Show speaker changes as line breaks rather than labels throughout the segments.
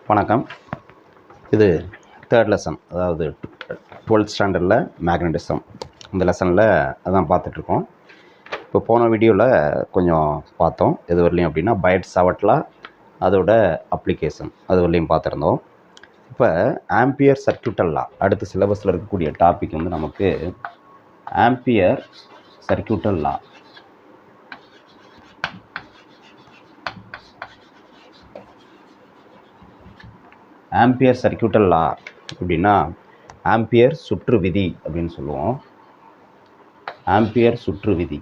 வணக்கம். இது third lesson, அதாவது 12th ஸ்டாண்டர்டில் மேக்னட்டிசம். இந்த லெசனில் அதான் பார்த்துட்ருக்கோம். இப்போ போன வீடியோவில் கொஞ்சம் பார்த்தோம். எது வரலையும் அப்படின்னா பைட்-சாவர்ட் லா, அதோட அப்ளிகேஷன் அது வரலையும் பார்த்துருந்தோம். இப்போ ஆம்பியர் சர்க்யூட்டல் லா, அடுத்த சிலபஸில் இருக்கக்கூடிய டாபிக் வந்து நமக்கு ஆம்பியர் சர்க்யூட்டல் லா. ஆம்பியர் சர்க்யூட்டல் லா அப்படின்னா ஆம்பியர் சுற்று விதி அப்படின்னு சொல்லுவோம். ஆம்பியர் சுற்று விதி.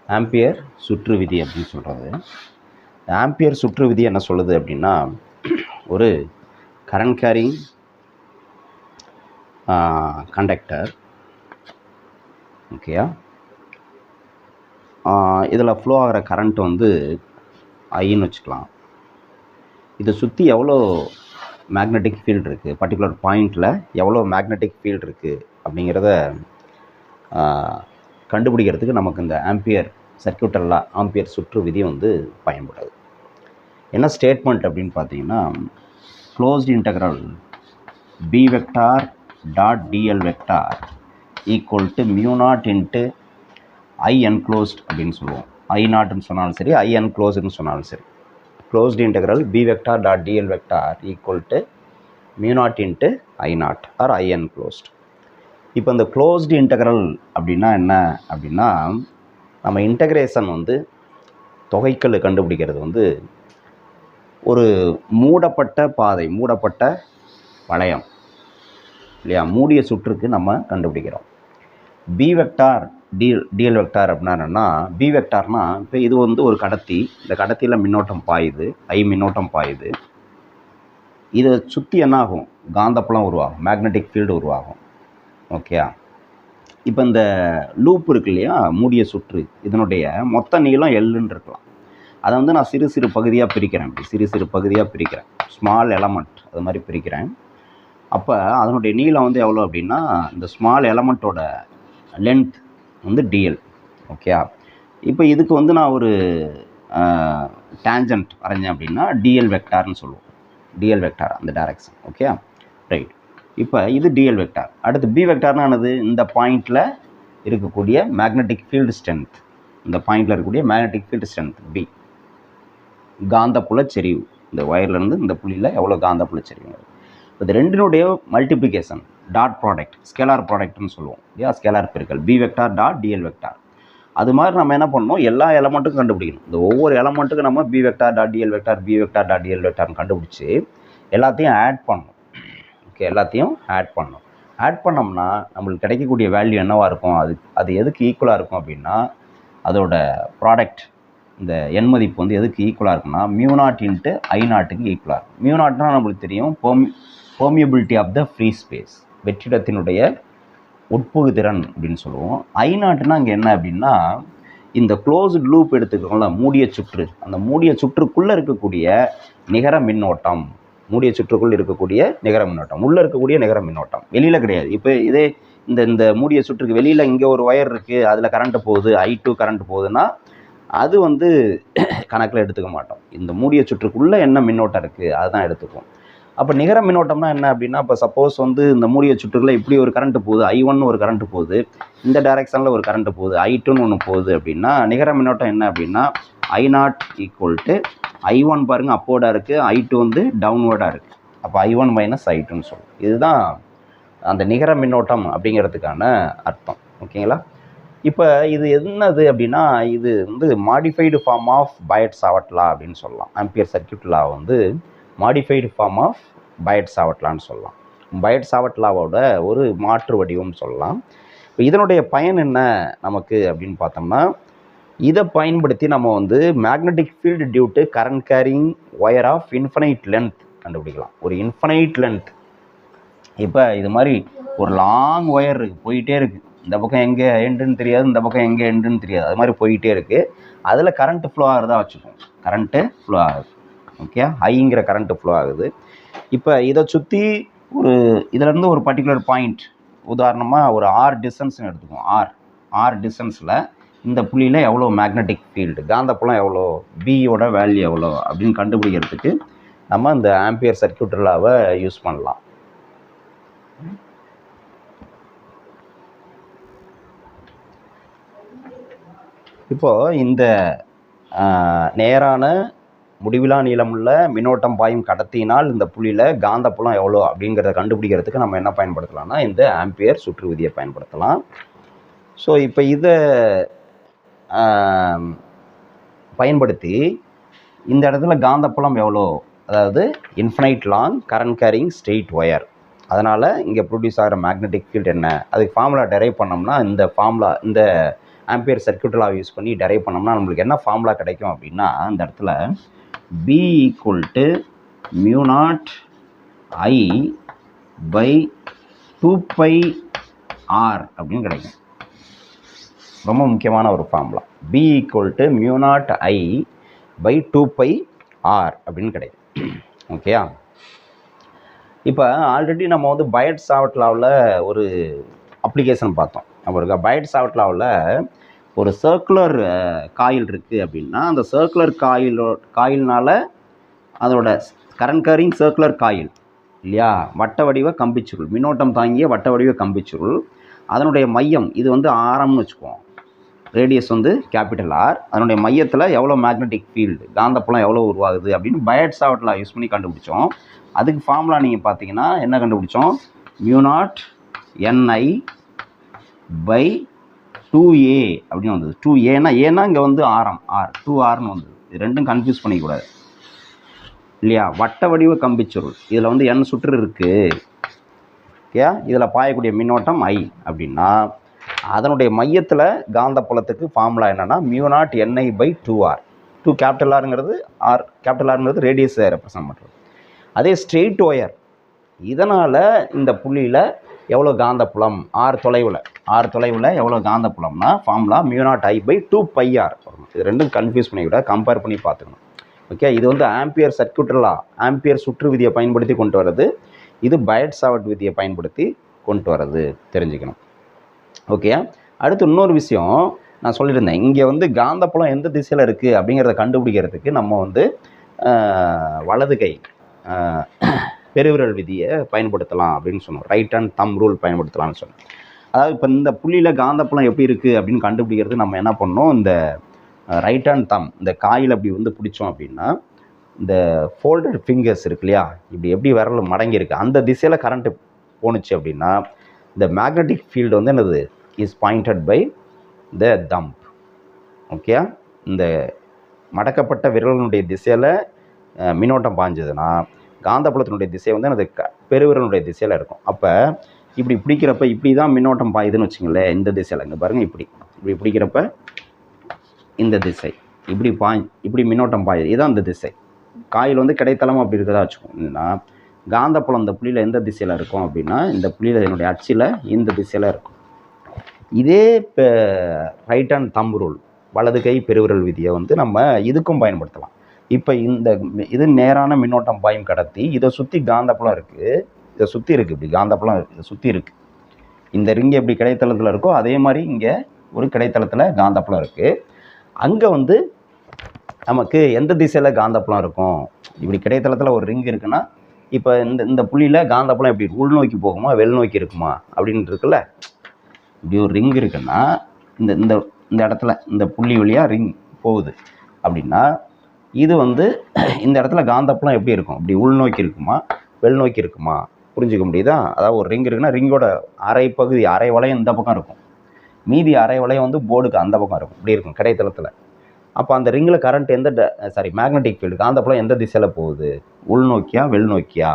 ஆம்பியர் சுற்று விதி அப்படின்னு சொல்கிறது. ஆம்பியர் சுற்று விதி என்ன சொல்லுது அப்படின்னா, ஒரு கரண்ட் கேரிங் கண்டக்டர், ஓகேயா, இதில் ஃப்ளோ ஆகிற கரண்ட் வந்து ஐன்னு வச்சுக்கலாம். இதை சுற்றி எவ்வளோ மேக்னெட்டிக் ஃபீல்டு இருக்குது, பர்டிகுலர் பாயிண்டில் எவ்வளோ மேக்னெட்டிக் ஃபீல்டு இருக்குது அப்படிங்கிறத கண்டுபிடிக்கிறதுக்கு நமக்கு இந்த ஆம்பியர் சர்க்யூட்டல் லா, ஆம்பியர் சுற்று விதி வந்து பயன்படுது. என்ன ஸ்டேட்மெண்ட் அப்படின்னு பார்த்தீங்கன்னா, closed integral B vector dot dl vector equal to mu naught into I enclosed அப்படின்னு சொல்லுவோம். ஐ நாட்னு சொன்னாலும் சரி, ஐ என்க்ளோஸ்டுன்னு சொன்னாலும் சரி. Closed integral B vector dot dl vector equal to mu naught into I naught or I enclosed. இப்போ இந்த closed integral அப்படின்னா என்ன அப்படின்னா, நம்ம இன்டெக்ரேஷன் வந்து தொகைக்கல் கண்டுபிடிக்கிறது வந்து ஒரு மூடப்பட்ட பாதை, மூடப்பட்ட வளையம் இல்லையா, மூடிய சுற்றுக்கு நம்ம கண்டுபிடிக்கிறோம். பி வெக்டார் டிஎல் வெக்டார் அப்படின்னா என்னென்னா, பி வெக்டார்னா இப்போ இது வந்து ஒரு கடத்தி, இந்த கடத்தியில் மின்னோட்டம் பாயுது, ஐ மின்னோட்டம் பாயுது. இதை சுற்றி என்ன ஆகும், காந்தப்புலம் உருவாகும், மேக்னெட்டிக் ஃபீல்டு உருவாகும். ஓகேயா. இப்போ இந்த லூப் இருக்கு இல்லையா, மூடிய சுற்று, இதனுடைய மொத்த நீளம் எல்லுன்னு இருக்கலாம். அதை வந்து நான் சிறு சிறு பகுதியாக பிரிக்கிறேன். இப்படி சிறு சிறு பகுதியாக பிரிக்கிறேன், ஸ்மால் எலமெண்ட் அது மாதிரி பிரிக்கிறேன். அப்போ அதனுடைய நீளம் வந்து எவ்வளோ அப்படின்னா, இந்த ஸ்மால் எலமெண்ட்டோட லென்த் வந்து டிஎல். ஓகே. இப்போ இதுக்கு வந்து நான் ஒரு டேஞ்சன்ட் வரைஞ்சேன் அப்படின்னா டிஎல் வெக்டார்னு சொல்லுவோம். டிஎல் வெக்டார் அந்த டைரக்ஷன். Okay, right. இப்போ இது டிஎல் வெக்டார். அடுத்து பி வெக்டார்னா என்னது, இந்த பாயிண்டில் இருக்கக்கூடிய மேக்னெட்டிக் ஃபீல்டு ஸ்ட்ரென்த், இந்த பாயிண்டில் இருக்கக்கூடிய மேக்னெட்டிக் ஃபீல்டு ஸ்ட்ரென்த் பி. காந்தப்புல செறிவு, இந்த ஒயர்லேருந்து இந்த புள்ளியில் எவ்வளோ காந்தப்புல செறிவுங்கிறது. இது ரெண்டினுடைய மல்டிப்ளிகேஷன், டாட் ப்ராடக்ட், ஸ்கேலார் ப்ராடக்ட்னு சொல்லுவோம் இல்லையா, ஸ்கேலார் பெருக்கல் B vector dot dl vector. அது மாதிரி நம்ம என்ன பண்ணணும், எல்லா எலமெண்ட்டுக்கும் கண்டுபிடிக்கணும். இந்த ஒவ்வொரு எலமெண்ட்டுக்கும் நம்ம B vector dot dl vector, B vector dot dl வெக்டார்னு கண்டுபிடிச்சி எல்லாத்தையும் ஆட் பண்ணணும். ஓகே, எல்லாத்தையும் ஆட் பண்ணணும். ஆட் பண்ணோம்னா நம்மளுக்கு கிடைக்கக்கூடிய வேல்யூ என்னவாக இருக்கும், அது எதுக்கு ஈக்குவலாக இருக்கும் அப்படின்னா, அதோட ப்ராடக்ட், இந்த எண் மதிப்பு வந்து எதுக்கு ஈக்குவலாக இருக்குன்னா, மியூ நாட் இன்ட்டு ஐ நாட்டுக்கு ஈக்குவலாக இருக்கும். மியூ நாட்னா நம்மளுக்கு தெரியும், permeability of the free space, வெற்றிடத்தினுடைய உட்புகு திறன் அப்படின்னு சொல்லுவோம். ஐ நாட்டுனா அங்கே என்ன அப்படின்னா, இந்த க்ளோஸ்டு லூப் எடுத்துக்கிறோம்ல, மூடிய சுற்று, அந்த மூடிய சுற்றுக்குள்ளே இருக்கக்கூடிய நிகர மின்னோட்டம், மூடிய சுற்றுக்குள்ளே இருக்கக்கூடிய நிகர மின்னோட்டம், உள்ளே இருக்கக்கூடிய நிகர மின்னோட்டம், வெளியில் கிடையாது. இப்போ இதே இந்த மூடிய சுற்றுக்கு வெளியில் இங்கே ஒரு ஒயர் இருக்குது, அதில் கரண்ட்டு போகுது, I2 கரண்ட் போகுதுன்னா அது வந்து கணக்கில் எடுத்துக்க மாட்டோம். இந்த மூடிய சுற்றுக்குள்ளே என்ன மின்னோட்டம் இருக்குது அதுதான் எடுத்துக்குவோம். அப்போ நிகர மின்னோட்டம்னா என்ன அப்படின்னா, இப்போ சப்போஸ் வந்து இந்த மூடிய சுற்றுக்குள்ளே இப்படி ஒரு கரண்ட்டு போகுது, I1 ஒரு கரண்ட்டு போகுது, இந்த டைரெக்ஷனில் ஒரு கரண்ட்டு போகுது, I2ன்னு ஒன்று போகுது அப்படின்னா நிகர மின்னோட்டம் என்ன அப்படின்னா, I0 ஈக்குவல் டு I1 பாருங்கள் அப்வர்டாக இருக்குது, I2 வந்து டவுன்வர்டாக இருக்குது. அப்போ I1 மைனஸ் I2ன்னு சொல்லுவோம். இதுதான் அந்த நிகர மின்னோட்டம் அப்படிங்கிறதுக்கான அர்த்தம். ஓகேங்களா. இப்போ இது என்னது அப்படின்னா, இது வந்து மாடிஃபைடு ஃபார்ம் ஆஃப் பைட்-சாவர்ட் லா அப்படின்னு சொல்லலாம். ஆம்பியர் சர்க்யூட் லா வந்து மாடிஃபைடு ஃபார்ம் ஆஃப் பைட்-சாவர்ட் லான்னு சொல்லலாம். பைட்-சாவர்ட் லாவோட ஒரு மாற்று வடிவம்னு சொல்லலாம். இப்போ இதனுடைய பயன் என்ன நமக்கு அப்படின்னு பார்த்தோம்னா, இதை பயன்படுத்தி நம்ம வந்து magnetic field due to current carrying wire of infinite length கண்டுபிடிக்கலாம். ஒரு இன்ஃபனைட் லென்த், இப்போ இது மாதிரி ஒரு லாங் ஒயர் இருக்குது, போயிட்டே இருக்குது, இந்த பக்கம் எங்கே எண்டுன்னு தெரியாது, இந்த பக்கம் எங்கே எண்டுன்னு தெரியாது, அது மாதிரி போயிட்டே இருக்குது. அதில் கரண்ட்டு ஃப்ளோ ஆகிறதா வச்சுக்கோங்க, கரண்ட்டு ஃப்ளோ ஆகுது. ஓகே, ஹைங்கிற கரண்ட்டு ஃப்ளோ ஆகுது. இப்போ இதை சுற்றி ஒரு இதிலேருந்து ஒரு பர்டிகுலர் பாயிண்ட், உதாரணமாக ஒரு ஆர் டிஸ்டன்ஸ்னு எடுத்துக்குவோம். ஆர் ஆர் டிஸ்டன்ஸில் இந்த புள்ளியில் எவ்வளோ மேக்னெட்டிக் ஃபீல்டு, காந்தப்புலம் எவ்வளோ, பியோட வேல்யூ எவ்வளோ அப்படின்னு கண்டுபிடிக்கிறதுக்கு நம்ம இந்த ஆம்பியர் சர்க்யூட் லாவை யூஸ் பண்ணலாம். இப்போது இந்த நேரான முடிவிலா நீளமுள்ள மின்னோட்டம் பாயும் கடத்தினால் இந்த புள்ளியில் காந்தப்புலம் எவ்வளோ அப்படிங்கிறத கண்டுபிடிக்கிறதுக்கு நம்ம என்ன பயன்படுத்தலாம்னா இந்த ஆம்பியர் சுற்று விதியை பயன்படுத்தலாம். ஸோ இப்போ இதை பயன்படுத்தி இந்த இடத்துல காந்தப்புலம் எவ்வளோ, அதாவது infinite long current carrying straight wire, அதனால் இங்கே ப்ரொடியூஸ் ஆகிற மேக்னெட்டிக் ஃபீல்டு என்ன, அதுக்கு ஃபார்முலா டெரைவ் பண்ணோம்னா இந்த ஃபார்முலா இந்த ஆம்பியர் சர்க்யூட் லா யூஸ் பண்ணி டெரைவ் பண்ணோம்னா நம்மளுக்கு என்ன ஃபார்முலா கிடைக்கும் அப்படின்னா இந்த இடத்துல B = μ0 I by 2πr அப்படின்னு கிடைக்கும். ரொம்ப முக்கியமான ஒரு formula. B = μ0 I by 2πr அப்படின்னு கிடைக்கும். ஓகேயா? இப்போ ஆல்ரெடி நம்ம வந்து பையட்-சாவர்ட் லாவில் ஒரு அப்ளிகேஷன் பார்த்தோம். நம்ம பையட்-சாவர்ட் லாவில் ஒரு சர்க்குலர் காயில் இருக்குது அப்படின்னா அந்த சர்க்குலர் காயில்னால் அதோட கரண்ட் கேரிங் சர்க்குலர் காயில் இல்லையா, வட்ட வடிவ கம்பிச்சுருள், மின்னோட்டம் தாங்கிய வட்ட வடிவ கம்பிச்சுருள், அதனுடைய மையம் இது வந்து ஆரம்னு வச்சுக்குவோம், ரேடியஸ் வந்து கேபிட்டல் ஆர், அதனுடைய மையத்தில் எவ்வளோ மேக்னெட்டிக் ஃபீல்டு, காந்தப்புலம் எவ்வளோ உருவாகுது அப்படின்னு பையட்-சாவர்ட் லா யூஸ் பண்ணி கண்டுபிடிச்சோம். அதுக்கு ஃபார்முலா நீங்கள் பார்த்தீங்கன்னா என்ன கண்டுபிடிச்சோம், μ0 Ni by 2a அப்படின்னு வந்தது. 2a ஏன்னா இங்கே வந்து ஆரம் ஆர் 2rன்னு வந்தது. இது ரெண்டும் கன்ஃபியூஸ் பண்ணிக்கூடாது இல்லையா. வட்ட வடிவ கம்பிச்சுருள் இதில் வந்து n சுற்று இருக்குது. ஓகே, இதில் பாயக்கூடிய மின்னோட்டம் I அப்படின்னா அதனுடைய மையத்தில் காந்தப்புலத்துக்கு ஃபார்முலா என்னென்னா μ0 Ni by 2r. 2 கேபிட்டல் ஆருங்கிறது ஆர் கேபிட்டல் ஆருங்கிறது ரேடியஸை ரெப்ரசன்ட் பண்ணுறது. அதே ஸ்ட்ரெயிட் ஒயர், இதனால் இந்த புள்ளியில் எவ்வளோ காந்தப்புலம் ஆர் தொலைவில் எவ்வளோ காந்தப்புலம்னா ஃபார்முலா μ0 I by 2πr. இது ரெண்டும் கன்ஃபியூஸ் பண்ணிவிட கம்பேர் பண்ணி பார்த்துக்கணும். ஓகே, இது வந்து ஆம்பியர் சர்க்யூட் லா, ஆம்பியர் சுற்று விதியை பயன்படுத்தி கொண்டு வர்றது, இது பையட்-சாவர்ட் விதியை பயன்படுத்தி கொண்டு வர்றது தெரிஞ்சுக்கணும். ஓகே, அடுத்து இன்னொரு விஷயம் நான் சொல்லியிருந்தேன், இங்கே வந்து காந்தப்புலம் எந்த திசையில் இருக்குது அப்படிங்கிறத கண்டுபிடிக்கிறதுக்கு நம்ம வந்து வலது கை பெருவிரல் விதியை பயன்படுத்தலாம் அப்படின்னு சொன்னோம். ரைட் ஹேண்ட் தம் ரூல் பயன்படுத்தலாம்னு சொன்னோம். அதாவது இப்போ இந்த புள்ளியில் காந்தப்புலம் எப்படி இருக்குது அப்படின்னு கண்டுபிடிக்கிறது நம்ம என்ன பண்ணோம், இந்த ரைட் ஹேண்ட் தம் இந்த காயில் அப்படி வந்து பிடிச்சோம் அப்படின்னா இந்த ஃபோல்டட் ஃபிங்கர்ஸ் இருக்கு இல்லையா, இப்படி எப்படி விரல் மடங்கி இருக்குது அந்த திசையில் கரண்ட்டு போணுச்சு அப்படின்னா இந்த மேக்னெட்டிக் ஃபீல்டு வந்து என்னது is pointed by the thumb. Okay, இந்த மடக்கப்பட்ட விரலினுடைய திசையில் மின்னோட்டம் பாய்ஞ்சதுன்னா காந்தப்புலத்தினுடைய திசை வந்து அது பெருவிரலுடைய திசையில் இருக்கும். அப்போ இப்படி பிடிக்கிறப்ப இப்படி தான் மின்னோட்டம் பாயுதுன்னு வச்சுங்களேன், இந்த திசையில் இங்கே பாருங்கள், இப்படி பிடிக்கிறப்ப இந்த திசை இப்படி மின்னோட்டம் பாயுது, இதுதான் இந்த திசை. காயில் வந்து கிடைத்தளமாக அப்படி இருக்கிறதா வச்சுக்கோங்கன்னா காந்தப்புலம் இந்த புள்ளியில் எந்த திசையில் இருக்கும் அப்படின்னா இந்த புள்ளியில் என்னுடைய அச்சில் இந்த திசையில் இருக்கும். இதே ரைட் ஹேண்ட் தம் ரூல் வலது கை பெருவிரல் விதியை வந்து நம்ம இதுக்கும் பயன்படுத்தலாம். இப்போ இது நேரான மின்னோட்டம் பாயும் கடத்தி, இதை சுற்றி காந்தப்புலம் இருக்குது, இதை சுற்றி இருக்குது, இப்படி காந்தப்புலம் இதை சுற்றி இருக்குது. இந்த ரிங்கு எப்படி கிடைத்தளத்தில் இருக்கோ அதே மாதிரி இங்கே ஒரு கிடைத்தளத்தில் காந்தப்புலம் இருக்குது. அங்கே வந்து நமக்கு எந்த திசையில் காந்தப்புலம் இருக்கும், இப்படி கிடைத்தளத்தில் ஒரு ரிங் இருக்குன்னா இப்போ இந்த புள்ளியில் காந்தப்புலம் எப்படி உள்நோக்கி போகுமா வெளிநோக்கி இருக்குமா அப்படின்னு இருக்குல்ல. இப்படி ஒரு ரிங் இருக்குன்னா இந்த இடத்துல இந்த புள்ளி வழியாக ரிங் போகுது அப்படின்னா இது வந்து இந்த இடத்துல காந்தப்புலம் எப்படி இருக்கும், இப்படி உள்நோக்கி இருக்குமா வெளிநோக்கி இருக்குமா, புரிஞ்சிக்க முடியுதா. அதாவது ஒரு ரிங் இருக்குன்னா ரிங்கோட அரை பகுதி அரை வளையம் இந்த பக்கம் இருக்கும், மீதி அரை வளையம் வந்து போர்டுக்கு அந்த பக்கம் இருக்கும், இப்படி இருக்கும் கிடைத்தளத்தில். அப்போ அந்த ரிங்கில் கரண்ட் மேக்னெட்டிக் ஃபீல்டு காந்தப்புலம் எந்த திசையில் போகுது, உள்நோக்கியா வெளிநோக்கியா,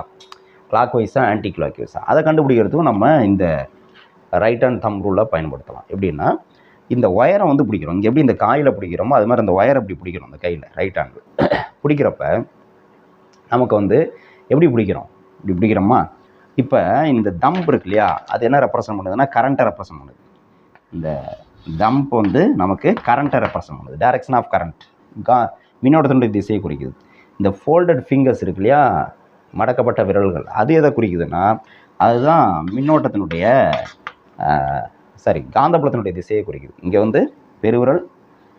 கிளாக் வைஸா ஆன்டி கிளாக் வைஸா, அதை கண்டுபிடிக்கிறதுக்கும் நம்ம இந்த ரைட் ஹேண்ட் தம் ரூலை பயன்படுத்தலாம். எப்படின்னா இந்த ஒயரை வந்து பிடிக்கிறோம், இங்கே எப்படி இந்த காயில் பிடிக்கிறோமோ அது மாதிரி அந்த ஒயரை இப்படி பிடிக்கிறோம் அந்த கையில் ரைட் ஹேண்டில் பிடிக்கிறப்ப நமக்கு வந்து எப்படி பிடிக்கிறோம், இப்படி பிடிக்கிறோமா. இப்போ இந்த தம்ப் இருக்கு இல்லையா, அது என்ன ரெப்ரசன்ட் பண்ணுதுன்னா கரண்ட்டை ரெப்ரசன்ட் பண்ணுது. இந்த தம்ப் வந்து நமக்கு கரண்ட்டை ரெப்ரசன்ட் பண்ணுது, டைரக்ஷன் ஆஃப் கரண்ட், மின்னோட்டத்தினுடைய திசையை குறிக்குது. இந்த ஃபோல்டட் ஃபிங்கர்ஸ் இருக்கு இல்லையா, மடக்கப்பட்ட விரல்கள், அது எதை குறிக்குதுன்னா அதுதான் மின்னோட்டத்தினுடைய சாரி காந்தப்புலத்தினுடைய திசையை குறிக்குது. இங்கே வந்து பெருவிரல்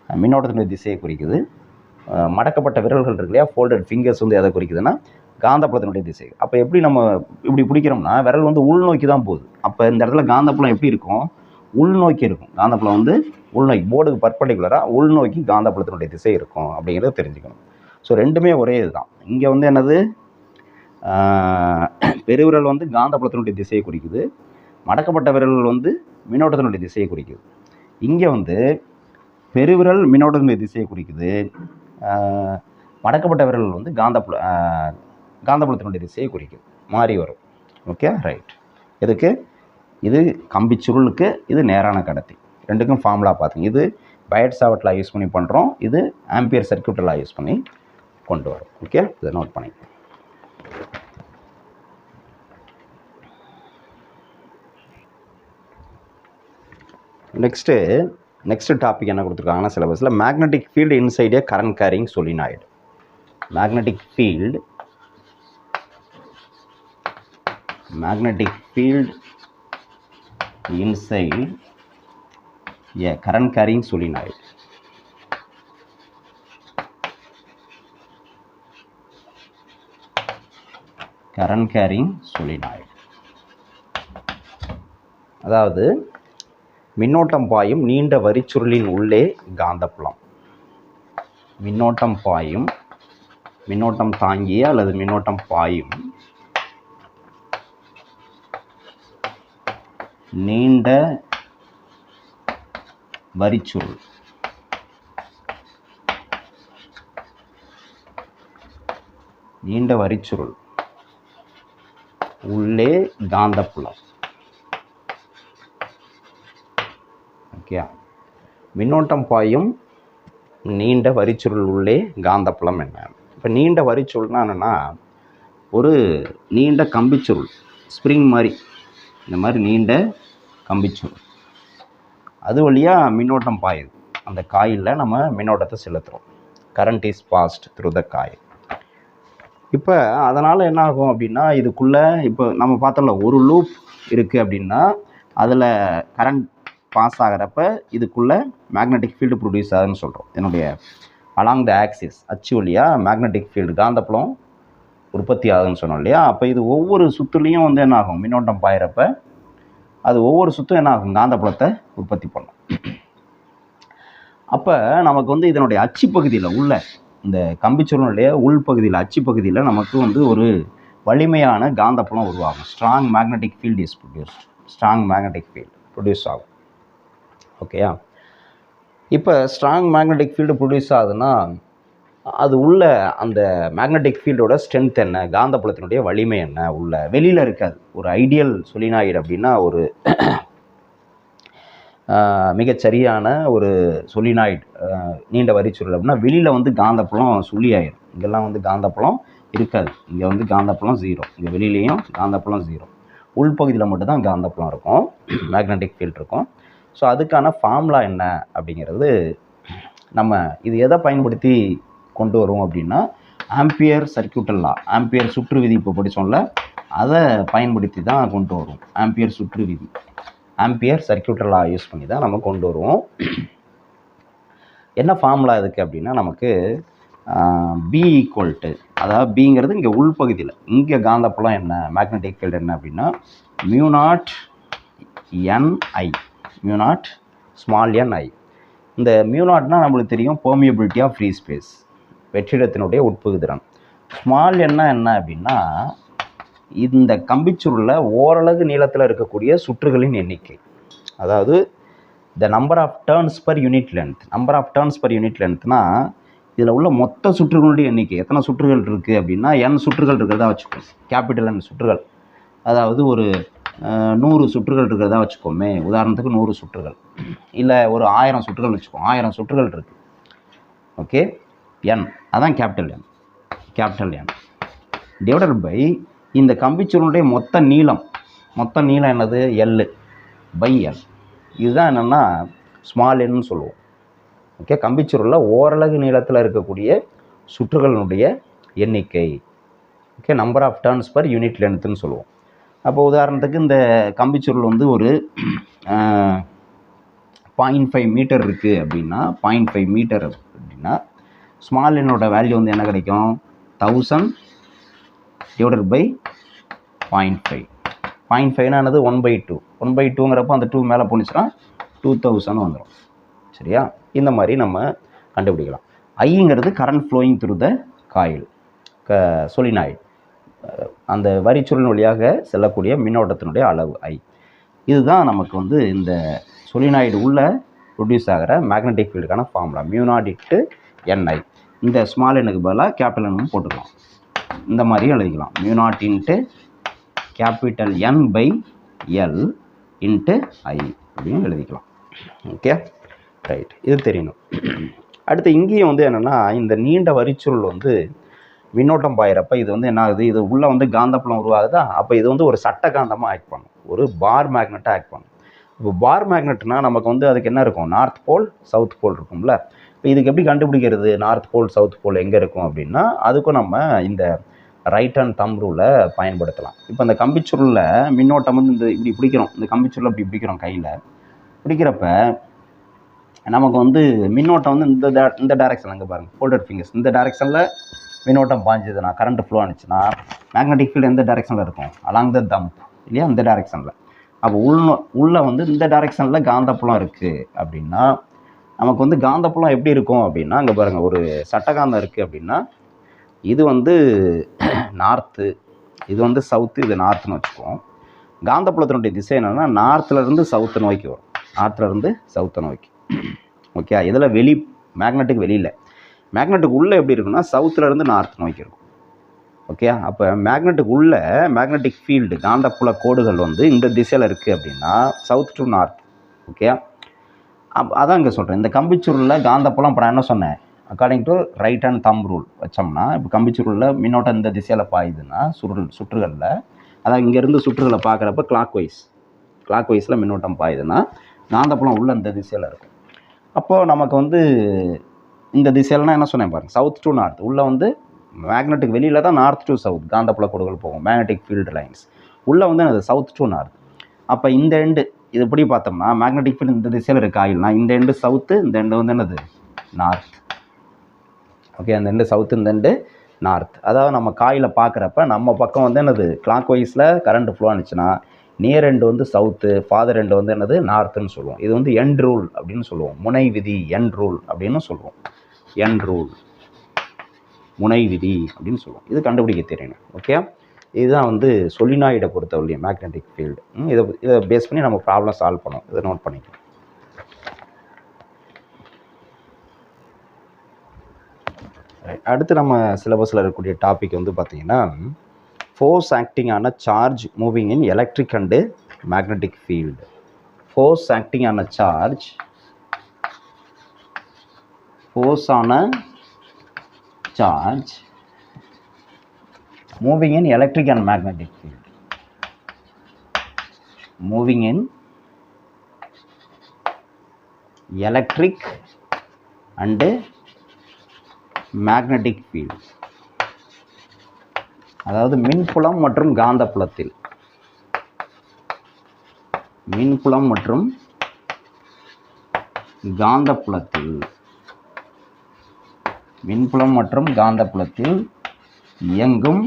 மின்னோட்டத்தினுடைய திசையை குறிக்குது. மடக்கப்பட்ட விரல்கள் இருக்கு இல்லையா, ஃபோல்டட் ஃபிங்கர்ஸ் வந்து எதை குறிக்குதுன்னா காந்தப்புலத்தினுடைய திசை. அப்போ எப்படி நம்ம இப்படி பிடிக்கிறோம்னா விரல் வந்து உள்நோக்கி தான் போகுது. அப்போ இந்த இடத்துல காந்தப்புலம் எப்படி இருக்கும்? உள்நோக்கி இருக்கும். காந்தப்புலம் வந்து உள்நோக்கி, போர்டுக்கு பர்பண்டிகுலராக உள்நோக்கி காந்தப்புலத்தினுடைய திசை இருக்கும் அப்படிங்கிறத தெரிஞ்சுக்கணும். ஸோ ரெண்டுமே ஒரே இதுதான். இங்கே வந்து என்னது, பெருவிரல் வந்து காந்தப்புலத்தினுடைய திசையை குறிக்குது, மடக்கப்பட்ட விரல்கள் வந்து மின்னோட்டத்தினுடைய திசையை குறிக்குது. இங்கே வந்து பெருவிரல் மின்னோட்டத்தினுடைய திசையை குறிக்குது, மடக்கப்பட்ட விரல் வந்து காந்தப்புலத்தினுடைய திசையை குறிக்குது. மாறி வரும். Okay, right. இதுக்கு இது கம்பி சுருளுக்கு, இது நேரான கடத்தி. ரெண்டுக்கும் ஃபார்முலா பார்த்துங்க. இது பயட்-சாவர்ட் லா யூஸ் பண்ணி பண்ணுறோம், இது ஆம்பியர் சர்க்யூட் லா யூஸ் பண்ணி கொண்டு வரும். ஓகே, இதை நோட் பண்ணி. நெக்ஸ்ட் டாபிக் என்ன கொடுத்துருக்காங்கன்னா சிலபஸில், magnetic field inside a current carrying solenoid. magnetic field inside a current carrying solenoid. current carrying solenoid அதாவது மின்னோட்டம் பாயும் நீண்ட வரிச்சுருளின் உள்ளே காந்தப்புலம். மின்னோட்டம் தாங்கிய அல்லது மின்னோட்டம் பாயும் நீண்ட வரிச்சுருள் உள்ளே காந்தப்புலம். ஓகே, மின்னோட்டம் பாயும் நீண்ட வரிச்சுருள் உள்ளே காந்தப்புலம் என்ன? இப்போ நீண்ட வரிச்சுருள்னா என்னென்னா, ஒரு நீண்ட கம்பிச்சுருள், ஸ்ப்ரிங் மாதிரி, இந்த மாதிரி நீண்ட கம்பிச்சுருள், அது வழியாக மின்னோட்டம் பாயுது. அந்த காயிலில் நம்ம மின்னோட்டத்தை செலுத்துகிறோம். Current is passed through the coil. இப்போ அதனால் என்ன ஆகும் அப்படின்னா, இதுக்குள்ளே இப்போ நம்ம பார்த்தோம்ல, ஒரு லூப் இருக்குது அப்படின்னா அதில் கரண்ட் பாஸ் ஆகிறப்ப இதுக்குள்ளே மேக்னெட்டிக் ஃபீல்டு ப்ரொடியூஸ் ஆகுதுன்னு சொல்கிறோம். என்னுடைய அலாங் த ஆக்சிஸ், அச்சு வழியாக மேக்னெட்டிக் ஃபீல்டு காந்தப்புலம் உற்பத்தி ஆகுதுன்னு சொன்னோம் இல்லையா. அப்போ இது ஒவ்வொரு சுற்றுலையும் வந்து என்ன ஆகும், மின்னோட்டம் பாயிறப்ப அது ஒவ்வொரு சுற்றும் என்ன ஆகும், காந்தப்புலத்தை உற்பத்தி பண்ணும். அப்போ நமக்கு வந்து இதனுடைய அச்சு பகுதியில் உள்ள இந்த கம்பிச்சுருளுடைய உள்பகுதியில், அச்சு பகுதியில் நமக்கு வந்து ஒரு வலிமையான காந்தப்புலம் உருவாகும். Strong magnetic field is produce ஆகும். ஓகேயா? இப்போ ஸ்ட்ராங் மேக்னெட்டிக் ஃபீல்டு ப்ரொடியூஸ் ஆகுதுன்னா அது உள்ள அந்த மேக்னெட்டிக் ஃபீல்டோட ஸ்ட்ரென்த் என்ன, காந்தப்புலத்தினுடைய வலிமை என்ன, உள்ள வெளியில் இருக்காது. ஒரு ஐடியல் சொலினாய்டு அப்படின்னா, ஒரு மிகச்சரியான ஒரு சொலினாய்டு நீண்ட வரிச்சுருள் அப்படின்னா வெளியில் வந்து காந்தப்புலம் சுழி ஆயிடும். இங்கெல்லாம் வந்து காந்தப்புலம் இருக்காது. இங்கே வந்து காந்தப்புலம் 0, இங்கே வெளியிலையும் காந்தப்புலம் 0, உள்பகுதியில் மட்டும்தான் காந்தப்புலம் இருக்கும், மேக்னெட்டிக் ஃபீல்டு இருக்கும். ஸோ அதுக்கான ஃபார்முலா என்ன அப்படிங்கிறது நம்ம இது எதை பயன்படுத்தி கொண்டு வரும் அப்படின்னா, ஆம்பியர் சர்க்யூட்டல் லா, ஆம்பியர் சுற்று விதி இப்போ படித்தோம்ல, அதை பயன்படுத்தி தான் கொண்டு வரும். ஆம்பியர் சுற்று விதி, ஆம்பியர் சர்க்யூட்டல் லா யூஸ் பண்ணி தான் நம்ம கொண்டு வருவோம். என்ன ஃபார்முலா இதுக்கு அப்படின்னா, நமக்கு பி ஈக்குவல் டு, அதாவது பிங்கிறது இங்கே உள்பகுதியில், இங்கே காந்தப்புலம் என்ன, மேக்னெட்டிக் ஃபீல்டு என்ன அப்படின்னா மியூ0 NI, மியூ0 ஸ்மால் ni. இந்த மியூ0னா நம்மளுக்கு தெரியும், பெர்மியபிலிட்டி ஆஃப் ஃப்ரீ ஸ்பேஸ், வெற்றிடத்தினுடைய உட்பகுதிறன். ஸ்மால் என்ன அப்படின்னா இந்த கம்பிச்சுருளில் ஓரளவு நீளத்தில் இருக்கக்கூடிய சுற்றுகளின் எண்ணிக்கை, அதாவது the number of turns per unit length. Number of turns per unit லென்த்னா இதில் உள்ள மொத்த சுற்றுகளுடைய எண்ணிக்கை. எத்தனை சுற்றுகள் இருக்குது அப்படின்னா n சுற்றுகள் இருக்கிறதா வச்சுக்கோம், கேபிட்டல் N சுற்றுகள். அதாவது ஒரு 100 சுற்றுகள் இருக்கிறதா வச்சுக்கோமே, உதாரணத்துக்கு 100 சுற்றுகள், இல்லை ஒரு 1000 சுற்றுகள் வச்சுக்கோம், 1000 சுற்றுகள் இருக்குது. ஓகே, n அதான் கேபிட்டல் N டிவைடட் பை இந்த கம்பிச்சுருளுடைய மொத்த நீளம் என்னது, L பை L. இதுதான் என்னென்னா ஸ்மால் என்னு சொல்லுவோம். ஓகே, கம்பிச்சுருளில் ஓரளவு நீளத்தில் இருக்கக்கூடிய சுற்றுகளினுடைய எண்ணிக்கை. Okay, number of turns per unit லென்த்துன்னு சொல்லுவோம். அப்போ உதாரணத்துக்கு இந்த கம்பிச்சுருள் வந்து ஒரு 0.5 மீட்டர் இருக்குது அப்படின்னா 0.5 மீட்டர் அப்படின்னா ஸ்மால் என்னோட வேல்யூ வந்து என்ன கிடைக்கும்? 1000 டிவைடட் பை 0.5. 0.5 1/2. 1/2ங்கிறப்போ அந்த 2 மேலே போணுச்சுன்னா 2000 வந்துடும். சரியா? இந்த மாதிரி நம்ம கண்டுபிடிக்கலாம். ஐங்கிறது current flowing through the coil, solenoid, அந்த வரிச்சுருளின் வழியாக செல்லக்கூடிய மின்னோட்டத்தினுடைய அளவு ஐ. இதுதான் நமக்கு வந்து இந்த சொலினாய்டு உள்ள ப்ரொடியூஸ் ஆகிற மேக்னெட்டிக் ஃபீல்டுக்கான ஃபார்முலா μ0 × Ni. இந்த ஸ்மால் எண்ணுக்கு பதிலாக கேபிட்டல் என் போட்டுக்கலாம். இந்த மாதிரியும் எழுதிக்கலாம். μ0 × N/L × I அப்படின்னு எழுதிக்கலாம். Okay, right. இது தெரியணும். அடுத்து இங்கேயும் வந்து என்னென்னா, இந்த நீண்ட வரிச்சுருள் வந்து மின்னோட்டம் பாயிறப்ப இது வந்து என்ன ஆகுது? இது உள்ளே வந்து காந்தப்புலம் உருவாகுதா? அப்போ இது வந்து ஒரு சட்ட காந்தமாக ஆக்ட் பண்ணும், ஒரு பார் மேக்னெட்டாக ஆக்ட் பண்ணும். இப்போ பார் மேக்னெட்னா நமக்கு வந்து அதுக்கு என்ன இருக்கும்? நார்த் போல் சவுத் போல் இருக்கும்ல. இப்போ இதுக்கு எப்படி கண்டுபிடிக்கிறது நார்த் போல் சவுத் போல் எங்கே இருக்கும் அப்படின்னா, அதுக்கும் நம்ம இந்த ரைட் ஹேண்ட் தம் ரூலை பயன்படுத்தலாம். இப்போ அந்த கம்பிச்சுருளில் மின்னோட்டம் வந்து இந்த இப்படி பிடிக்கிறோம், இந்த கம்பிச்சுருளை இப்படி பிடிக்கிறோம் கையில். பிடிக்கிறப்ப நமக்கு வந்து மின்னோட்டம் வந்து இந்த டைரெக்ஷன், அங்கே பாருங்கள் ஃபோல்டட் ஃபிங்கர்ஸ், இந்த டைரெக்ஷனில் மின்னோட்டம் பாய்ஞ்சதுன்னா, கரண்ட் ஃப்ளோ ஆனிச்சுன்னா, மேக்னெட்டிக் ஃபீல்டு எந்த டைரெக்ஷனில் இருக்கும்? அலாங் த தம்ப் இல்லையா, இந்த டைரெக்ஷனில். அப்போ உள்ளே வந்து இந்த டைரெக்ஷனில் காந்தப்புலம் இருக்குது அப்படின்னா, நமக்கு வந்து காந்தப்புலம் எப்படி இருக்கும் அப்படின்னா, அங்கே பாருங்கள் ஒரு சட்டகாந்தம் இருக்குது அப்படின்னா, இது வந்து நார்த்து, இது வந்து சவுத்து, இது நார்த்துன்னு வச்சுக்குவோம். காந்தப்புலத்தினுடைய திசை என்னென்னா நார்த்துலேருந்து சவுத்து நோக்கி வரும், நார்த்துலேருந்து சவுத்தை நோக்கி. ஓகே, இதில் வெளி மேக்னெட்டுக்கு வெளியில், மேக்னெட்டுக்கு உள்ளே எப்படி இருக்குன்னா சவுத்துலேருந்து நார்த் நோக்கி இருக்கும். ஓகே, அப்போ மேக்னெட்டுக்கு உள்ள மேக்னெட்டிக் ஃபீல்டு காந்தப்புல கோடுகள் வந்து இந்த திசையில் இருக்குது அப்படின்னா சவுத் டு நார்த். ஓகே, அதான் இங்கே சொல்கிறேன். இந்த கம்பிச்சுருளில் காந்தப்புலம் இப்போ நான் என்ன சொன்னேன்? According to right hand them rule வச்சோம்னா, இப்போ கம்பிச்சுருளில் மின்னோட்டம் இந்த திசையில் பாயுதுன்னா சுற்றுகளில், அதாவது இங்கேருந்து சுற்றுகளை பார்க்குறப்ப கிளாக் வைஸில் மின்னோட்டம் பாயுதுன்னா காந்தப்புலம் உள்ள இந்த திசையில் இருக்கும். அப்போது நமக்கு வந்து இந்த திசையில்னா என்ன சொன்னேன் பாருங்கள், சவுத் டு நார்த். உள்ளே வந்து மேக்னெட்டுக்கு வெளியில் தான் நார்த் டு சவுத் காந்தப்புல கோடுகள் போகும், மேக்னெட்டிக் ஃபீல்டு லைன்ஸ். உள்ளே வந்து அது சவுத் டு நார்த். அப்போ இந்த எண்டு இது எப்படி பார்த்தோம்னா, மேக்னெட்டிக் ஃபீல்டு இந்த திசையில் இருக்க ஆயில்னா இந்த எண்டு சவுத்து, இந்த எண்டு வந்து என்னது நார்த். ஓகே, அந்த எண்டு சவுத்து, இந்த எண்டு நார்த். அதாவது நம்ம காயில் பார்க்குறப்ப நம்ம பக்கம் வந்து என்னது கிளாக் வைஸில் கரண்ட் ஃப்ளோ ஆனிச்சுன்னா, நியர் எண்டு வந்து சவுத்து, ஃபாதர் எண்டு வந்து என்னது நார்த்துன்னு சொல்லுவோம். இது வந்து எண்ட் ரூல் அப்படின்னு சொல்லுவோம், முனை விதி, எண்ட் ரூல் அப்படின்னு சொல்லுவோம். எண்ட் ரூல், முனை விதி அப்படின்னு சொல்லுவோம். இது கண்டுபிடிக்க தெரியணும். ஓகே, இதுதான் வந்து சொலினாய்டை பொறுத்தவரையும் மேக்னெட்டிக் ஃபீல்டு. இதை பேஸ் பண்ணி நம்ம ப்ராப்ளம் சால்வ் பண்ணோம். இதை நோட் பண்ணிக்கலாம். அடுத்து நம்ம சிலபஸில் இருக்கக்கூடிய டாபிக் வந்து பார்த்திங்கன்னா, force acting on a charge moving in electric and magnetic field. Force acting on a charge, force on a charge moving in electric and magnetic field. Moving in electric and magnetic field, அதாவது மின்புலம் மற்றும் காந்தப்புலத்தில், மின்புலம் மற்றும் காந்தப்புலத்தில், மின்புலம் மற்றும் காந்தப்புலத்தில் இயங்கும்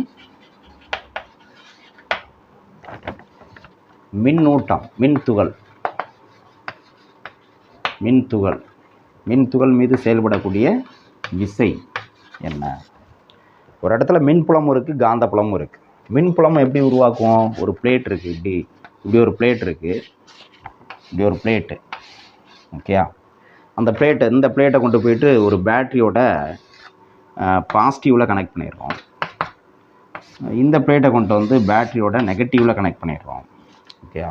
மின்னூட்டம், மின்துகள், மின்துகள் மீது செயல்படக்கூடிய விசை என்ன? ஒரு இடத்துல மின்புலமும் இருக்குது, காந்தப்புலமும் இருக்குது. மின்புலம் எப்படி உருவாக்குவோம்? ஒரு பிளேட் இருக்குது, இப்படி ஒரு பிளேட் இருக்குது, இப்படி ஒரு பிளேட்டு. ஓகே, அந்த பிளேட்டை, இந்த பிளேட்டை கொண்டு போயிட்டு ஒரு பேட்டரியோட பாசிட்டிவில் கனெக்ட் பண்ணிடுறோம். இந்த பிளேட்டை கொண்டு வந்து பேட்டரியோட நெகட்டிவில் கனெக்ட் பண்ணிடுறோம். ஓகே,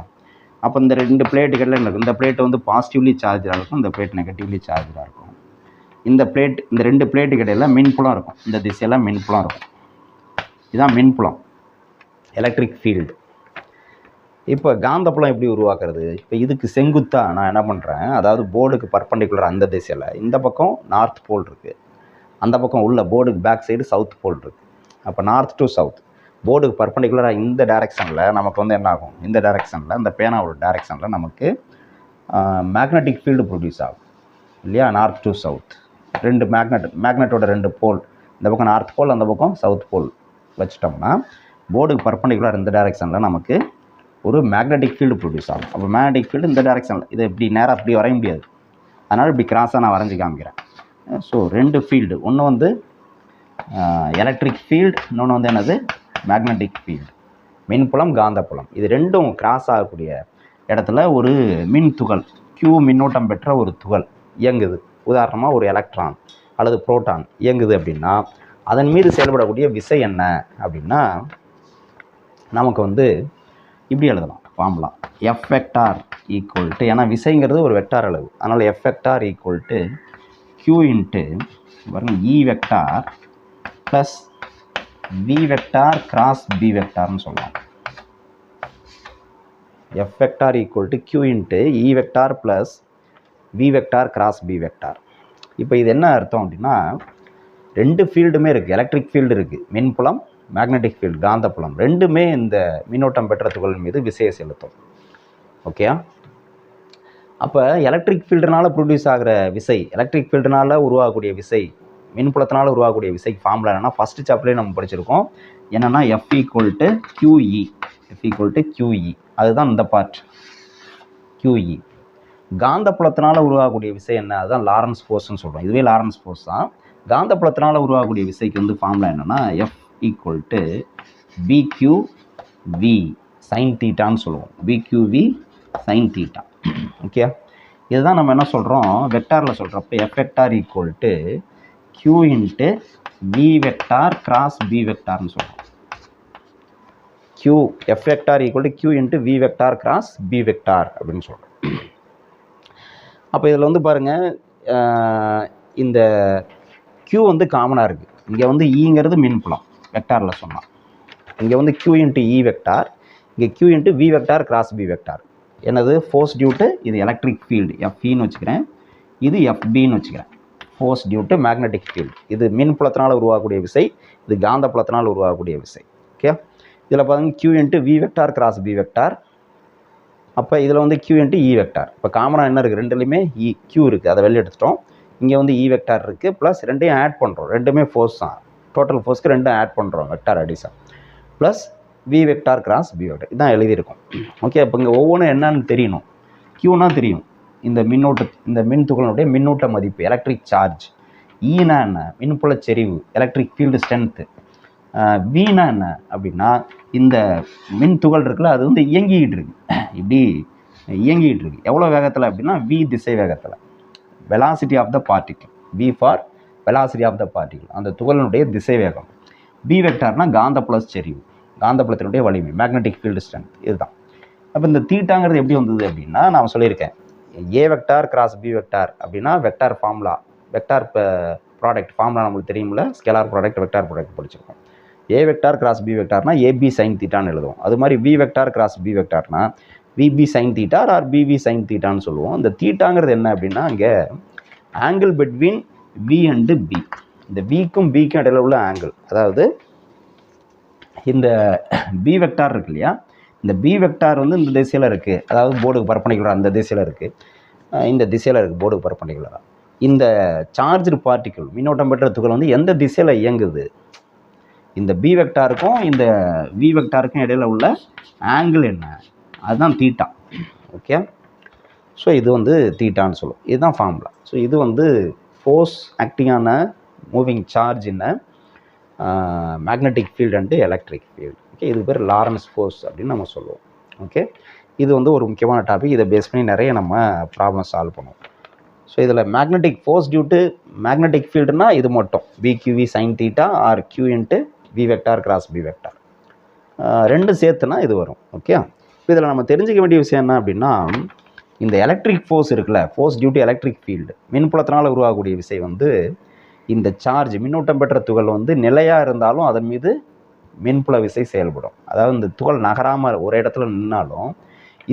அப்போ இந்த ரெண்டு பிளேட்டுகளில் எனக்கு இந்த பிளேட் வந்து பாசிட்டிவ்லி சார்ஜாக இருக்கும், இந்த பிளேட் நெகட்டிவ்லி சார்ஜாக இருக்கும். இந்த ரெண்டு பிளேட்டுக்கு இடையில மின்புலம் இருக்கும், இந்த திசையில் மின்புலம் இருக்கும். இதுதான் மின்புலம், எலக்ட்ரிக் ஃபீல்டு. இப்போ காந்தப்புலம் எப்படி உருவாக்குறது? இப்போ இதுக்கு செங்குத்தாக நான் என்ன பண்ணுறேன், அதாவது போர்டுக்கு பர்பண்டிகுலர் அந்த திசையில் இந்த பக்கம் நார்த் போல் இருக்குது, அந்த பக்கம் உள்ள போர்டுக்கு பேக் சைடு சவுத் போல் இருக்குது. அப்போ நார்த் டு சவுத் போர்டுக்கு பர்பண்டிகுலராக இந்த டைரெக்ஷனில் நமக்கு வந்து என்ன ஆகும், இந்த டைரெக்ஷனில், இந்த பேனாவோட டைரெக்ஷனில் நமக்கு மேக்னெட்டிக் ஃபீல்டு ப்ரொடியூஸ் ஆகும் இல்லையா, நார்த் டு சவுத். ரெண்டு மேக்னெட்டோட ரெண்டு போல், இந்த பக்கம் நார்த் போல், அந்த பக்கம் சவுத் போல் வச்சிட்டோம்னா போர்டுக்கு பர்பண்டிகுலர் இந்த டைரெக்ஷனில் நமக்கு ஒரு மேக்னெட்டிக் ஃபீல்டு ப்ரொடியூஸ் ஆகும். அப்போ மேக்னெட்டிக் ஃபீல்டு இந்த டைரெக்ஷனில், இதை இப்படி நேராக அப்படி வரைய முடியாது, அதனால் இப்படி கிராஸாக நான் வரைஞ்சி காமிக்கிறேன். ஸோ ரெண்டு ஃபீல்டு, ஒன்று வந்து எலக்ட்ரிக் ஃபீல்டு, இன்னொன்று வந்து என்னது மேக்னெட்டிக் ஃபீல்டு, மின்புலம் காந்தப்புலம். இது ரெண்டும் கிராஸ் ஆகக்கூடிய இடத்துல ஒரு மின் துகள், Q மின்னோட்டம் பெற்ற ஒரு துகள் இயங்குது. உதாரணமாக ஒரு எலக்ட்ரான் அல்லது புரோட்டான் இயங்குது அப்படின்னா அதன் மீது செயல்படக்கூடிய விசை என்ன அப்படின்னா நமக்கு வந்து இப்படி எழுதலாம் formula. F vector equal to, ஏன்னா விசைங்கிறது ஒரு வெக்டார் அளவு, அதனால் F vector equal to Q into E vector plus V vector cross B வெக்டார்னு சொல்லலாம். F vector equal to Q into E vector plus V vector cross B vector. இப்போ இது என்ன அர்த்தம் அப்படின்னா ரெண்டு ஃபீல்டுமே இருக்குது, எலக்ட்ரிக் ஃபீல்டு இருக்குது, மின்புலம் மேக்னெட்டிக் ஃபீல்டு காந்தப்புலம், ரெண்டுமே இந்த மின்னோட்டம் பெற்ற துகள் மீது விசையை செலுத்தும். ஓகே, அப்போ எலக்ட்ரிக் ஃபீல்டுனால ப்ரொடியூஸ் ஆகிற விசை, எலக்ட்ரிக் ஃபீல்டுனால உருவாகக்கூடிய விசை, மின்புலத்தினால் உருவாகக்கூடிய விசைக்கு ஃபார்முலா என்னென்னா ஃபஸ்ட்டு சாப்டர்லேயே நம்ம படிச்சிருக்கோம். என்னென்னா F equal to QE, F equal to QE, அதுதான் இந்த பார்ட் QE. காந்தப்புலத்தினால் உருவாகக்கூடிய விசை என்ன, அதுதான் லாரன்ஸ் ஃபோர்ஸ்ன்னு சொல்கிறோம். இதுவே லாரன்ஸ் ஃபோர்ஸ் தான். காந்தப்புலத்தினால் உருவாகக்கூடிய விசைக்கு வந்து ஃபார்முலா என்னென்னா F equal to BQV sine தீட்டான்னு சொல்லுவோம். BQV sine theta. ஓகே, இதுதான் நம்ம என்ன சொல்கிறோம் வெக்டாரில் சொல்கிறப்ப F vector equal to Q into V vector cross B வெக்டார்னு சொல்கிறோம். F vector equal to Q into V vector cross B vector அப்படின்னு சொல்கிறோம். அப்போ இதில் வந்து பாருங்கள், இந்த Q வந்து காமனாக இருக்குது. இங்கே வந்து ஈங்கிறது மின்புலம் வெக்டாரில் சொன்னால், இங்கே வந்து Q இன்ட்டு E வெக்டார், இங்கே Q into V vector cross B vector. என்னது ஃபோர்ஸ் டியூ டு, இது எலக்ட்ரிக் ஃபீல்டு FEன்னு வச்சுக்கிறேன், இது FBன்னு வச்சுக்கிறேன். Force due to magnetic field, இது மின்புலத்தினால் உருவாகக்கூடிய விசை, இது காந்தப்புலத்தினால் உருவாகக்கூடிய விசை. ஓகே, இதில் பாருங்கள் Q into V vector cross B vector. அப்போ இதில் வந்து Q இன்ட்டு E வெக்டார். இப்போ காமனாக என்ன இருக்குது, ரெண்டுலேயுமே Q இருக்குது, அதை வெளியே எடுத்துட்டோம். இங்கே வந்து E வெக்டார் இருக்குது, ப்ளஸ் ரெண்டையும் ஆட் பண்ணுறோம், ரெண்டுமே ஃபோர்ஸ் தான், டோட்டல் ஃபோர்ஸ்க்கு ரெண்டும் ஆட் பண்ணுறோம் vector addition, plus V vector cross B vector. இதுதான் எழுதியிருக்கும். ஓகே, இப்போ இங்கே ஒவ்வொன்றும் என்னன்னு தெரியணும். Qனா தெரியும், இந்த இந்த மின் துகளினுடைய மின்னூட்ட மதிப்பு எலக்ட்ரிக் சார்ஜ். ஈனா என்ன, மின்புல செறிவு எலக்ட்ரிக் ஃபீல்டு ஸ்ட்ரென்த்து. வீனா என்ன அப்படின்னா இந்த மின் துகள் இருக்குல்ல, அது வந்து இயங்கிக்கிட்டு இருக்கு, இப்படி இயங்கிக்கிட்டு இருக்கு. எவ்வளோ வேகத்தில் அப்படின்னா V திசை வேகத்தில், velocity of the particle, V for velocity of the particle, அந்த துகளினுடைய திசை வேகம். B வெக்டார்னா காந்தப்புல செறிவு, காந்தப்புலத்தினுடைய வலிமை, மேக்னெட்டிக் ஃபீல்டு ஸ்ட்ரென்த். இதுதான். அப்போ இந்த தீட்டாங்கிறது எப்படி வந்தது அப்படின்னா நான் சொல்லியிருக்கேன், A vector cross B vector அப்படின்னா vector formula, vector product formula நம்மளுக்கு தெரியும்ல, ஸ்கேலார் ப்ராடக்ட் வெக்டார் ப்ராடக்ட் படிச்சிருக்கோம். A வெக்டார் கிராஸ் B வெக்டார்னா AB சைன் தீட்டான்னு எழுதுவோம். அது மாதிரி V வெக்டார் கிராஸ் B வெக்டார்னா VB sine theta or BB sine தீட்டான்னு சொல்லுவோம். இந்த தீட்டாங்கிறது என்ன அப்படின்னா இங்கே angle between V and B, இந்த Vக்கும் Bக்கும் இடையில உள்ள ஆங்கிள். அதாவது இந்த B வெக்டார் இருக்கு இல்லையா, இந்த B வெக்டார் வந்து இந்த திசையில் இருக்குது, அதாவது போர்டுக்கு பர்பண்டிகுலராக அந்த திசையில் இருக்குது, இந்த திசையில் இருக்குது போர்டுக்கு பர்பண்டிகுலராக. இந்த சார்ஜ்டு பார்ட்டிகிள் மின்னோட்டம் பெற்ற துகள் வந்து எந்த திசையில் இயங்குது, இந்த B வெக்டாருக்கும் இந்த V வெக்டாருக்கும் இடையில உள்ள ஆங்கிள் என்ன, அதுதான் தீட்டா. ஓகே, ஸோ இது வந்து தீட்டான்னு சொல்லுவோம். இதுதான் ஃபார்முலா. ஸோ இது வந்து ஃபோர்ஸ் ஆக்டிங் ஆன moving charge in magnetic field and electric field. Okay, இது பேர் லாரன்ஸ் ஃபோர்ஸ் அப்படின்னு நம்ம சொல்லுவோம். ஓகே, இது வந்து ஒரு முக்கியமான டாபிக். இதை பேஸ் பண்ணி நிறைய நம்ம ப்ராப்ளம் சால்வ் பண்ணுவோம். ஸோ இதில் magnetic force due to magnetic ஃபீல்டுனா இது மட்டும் BQV sine theta or Q into V vector cross B vector, ரெண்டும் சேர்த்துனா இது வரும். ஓகே, இப்போ இதில் நம்ம தெரிஞ்சிக்க வேண்டிய விஷயம் என்ன அப்படின்னா இந்த எலக்ட்ரிக் ஃபோர்ஸ் இருக்குல்ல, force due to electric field, மின்புலத்தினால் உருவாகக்கூடிய விசை வந்து இந்த சார்ஜ் மின்னூட்டம் பெற்ற துகள் வந்து நிலையாக இருந்தாலும் அதன் மீது மின்புல விசை செயல்படும். அதாவது இந்த துகள் நகராமல் ஒரு இடத்துல நின்னாலும்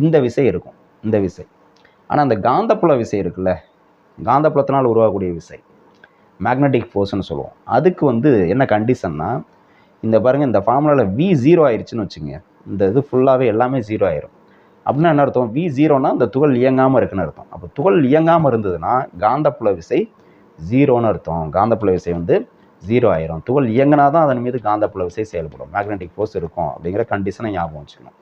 இந்த விசை இருக்கும், இந்த விசை. ஆனால் அந்த காந்தப்புல விசை இருக்குல்ல, காந்தப்புலத்தினால் உருவாகக்கூடிய விசை மேக்னெட்டிக் ஃபோர்ஸ்னு சொல்லுவோம். அதுக்கு வந்து என்ன கண்டிஷன்னா இந்த பாருங்கள், இந்த ஃபார்முலாவில் V 0 ஆயிடுச்சுன்னு வச்சுங்க, இந்த இது ஃபுல்லாகவே எல்லாமே 0 ஆயிரும். அப்படின்னா என்ன அர்த்தம்? V ஜீரோனா அந்த துகள் இயங்காமல் இருக்குன்னு அர்த்தம். அப்போ துகள் இயங்காமல் இருந்ததுன்னா காந்தப்புல விசை ஜீரோன்னு அர்த்தம். காந்தப்புல விசை வந்து 0 ஆயிரும். துகள் இயங்கினா தான் அதன் மீது காந்தப்புல விசை செயல்படும், மேக்னெட்டிக் ஃபோர்ஸ் இருக்கும் அப்படிங்கிற கண்டிஷனை ஞாபகம் வச்சுக்கணும்.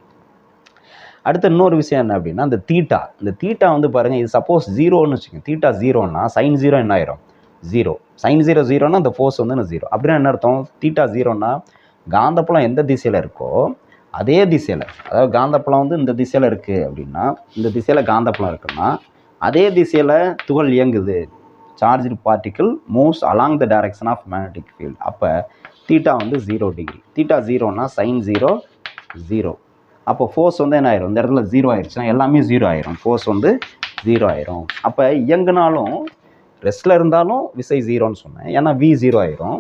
அடுத்த இன்னொரு விஷயம் என்ன அப்படின்னா, இந்த தீட்டா. இந்த தீட்டா வந்து பாருங்கள், இது சப்போஸ் ஜீரோன்னு வச்சுக்கோங்க. தீட்டா ஜீரோன்னா சைன் ஜீரோ என்ன ஆயிரும்? ஜீரோ. சைன் ஜீரோ ஜீரோன்னா அந்த ஃபோர்ஸ் வந்து ஜீரோ. அப்படின்னா என்ன அர்த்தம்? தீட்டா ஜீரோன்னா காந்தப்புலம் எந்த திசையில் இருக்கோ அதே திசையில், அதாவது காந்தப்புலம் வந்து இந்த திசையில் இருக்குது அப்படின்னா, இந்த திசையில் காந்தப்புலம் இருக்குன்னா அதே திசையில் துகள் இயங்குது. Charged particle moves along the direction of magnetic field. அப்போ தீட்டா வந்து 0 டிகிரி. தீட்டா ஜீரோன்னா சைன் ஜீரோ ஜீரோ. அப்போ ஃபோர்ஸ் வந்து என்ன ஆயிரும்? இந்த இடத்துல 0 ஆயிடுச்சுன்னா எல்லாமே 0 ஆயிரும். ஃபோர்ஸ் வந்து 0 ஆயிரும். அப்போ இயங்குனாலும் ரெஸ்ட்டில் இருந்தாலும் விசை 0ன்னு சொன்னேன், ஏன்னா V 0 ஆயிரும்.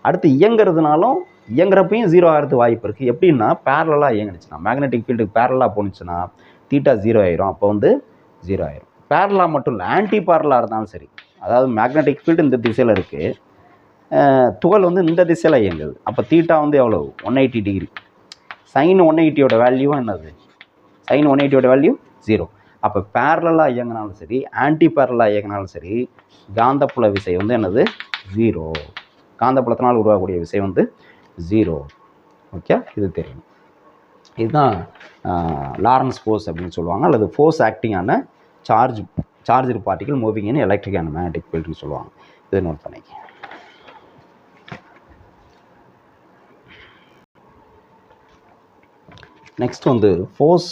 அடுத்து இயங்குறதுனாலும் இயங்குறப்பையும் 0 ஆகிறதுக்கு வாய்ப்பு இருக்குது. எப்படின்னா பேரலாக இயங்குச்சுன்னா, மேக்னெட்டிக் ஃபீல்டுக்கு பேரலாக போணுச்சுன்னா தீட்டா 0 ஆயிரும். அப்போ வந்து 0 ஆயிரும். பேரலாக மட்டும் இல்லை, ஆன்டி பேரலாக இருந்தாலும் சரி. அதாவது மேக்னெட்டிக் ஃபீல்டு இந்த திசையில் இருக்குது, துகள் வந்து இந்த திசையில் இயங்குது. அப்போ தீட்டா வந்து எவ்வளோ? 180 டிகிரி. சைன் 180யோட வேல்யூ என்னது? சைன் 180யோட வேல்யூ 0. அப்போ பேரலாக இயங்கினாலும் சரி, ஆன்டி பேரலாக இயங்கினாலும் சரி, காந்தப்புல விசை வந்து என்னது? 0. காந்தப்புலத்தினால் உருவாகக்கூடிய விசை வந்து 0. ஓகே, இது தெரியும். இதுதான் லாரன்ஸ் ஃபோர்ஸ் அப்படின்னு சொல்லுவாங்க, அல்லது ஃபோர்ஸ் ஆக்டிங் ஆன charged particle moving in electric and magnetic ஃபீல்டுன்னு சொல்லுவாங்க. இதை நோட் பண்ணிக்க. நெக்ஸ்ட் வந்து ஃபோர்ஸ்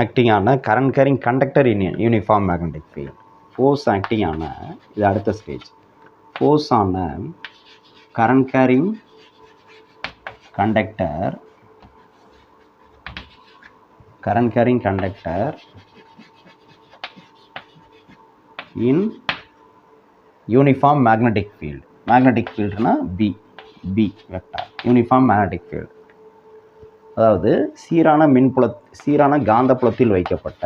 ஆக்டிங் ஆன current carrying conductor in uniform magnetic field. Force acting ஆன, இது அடுத்த ஸ்டேஜ். ஃபோர்ஸ் ஆன current carrying conductor in uniform magnetic field. magnetic fieldனா B vector. Uniform magnetic field அதாவது சீரான காந்தப்புலத்தில் வைக்கப்பட்ட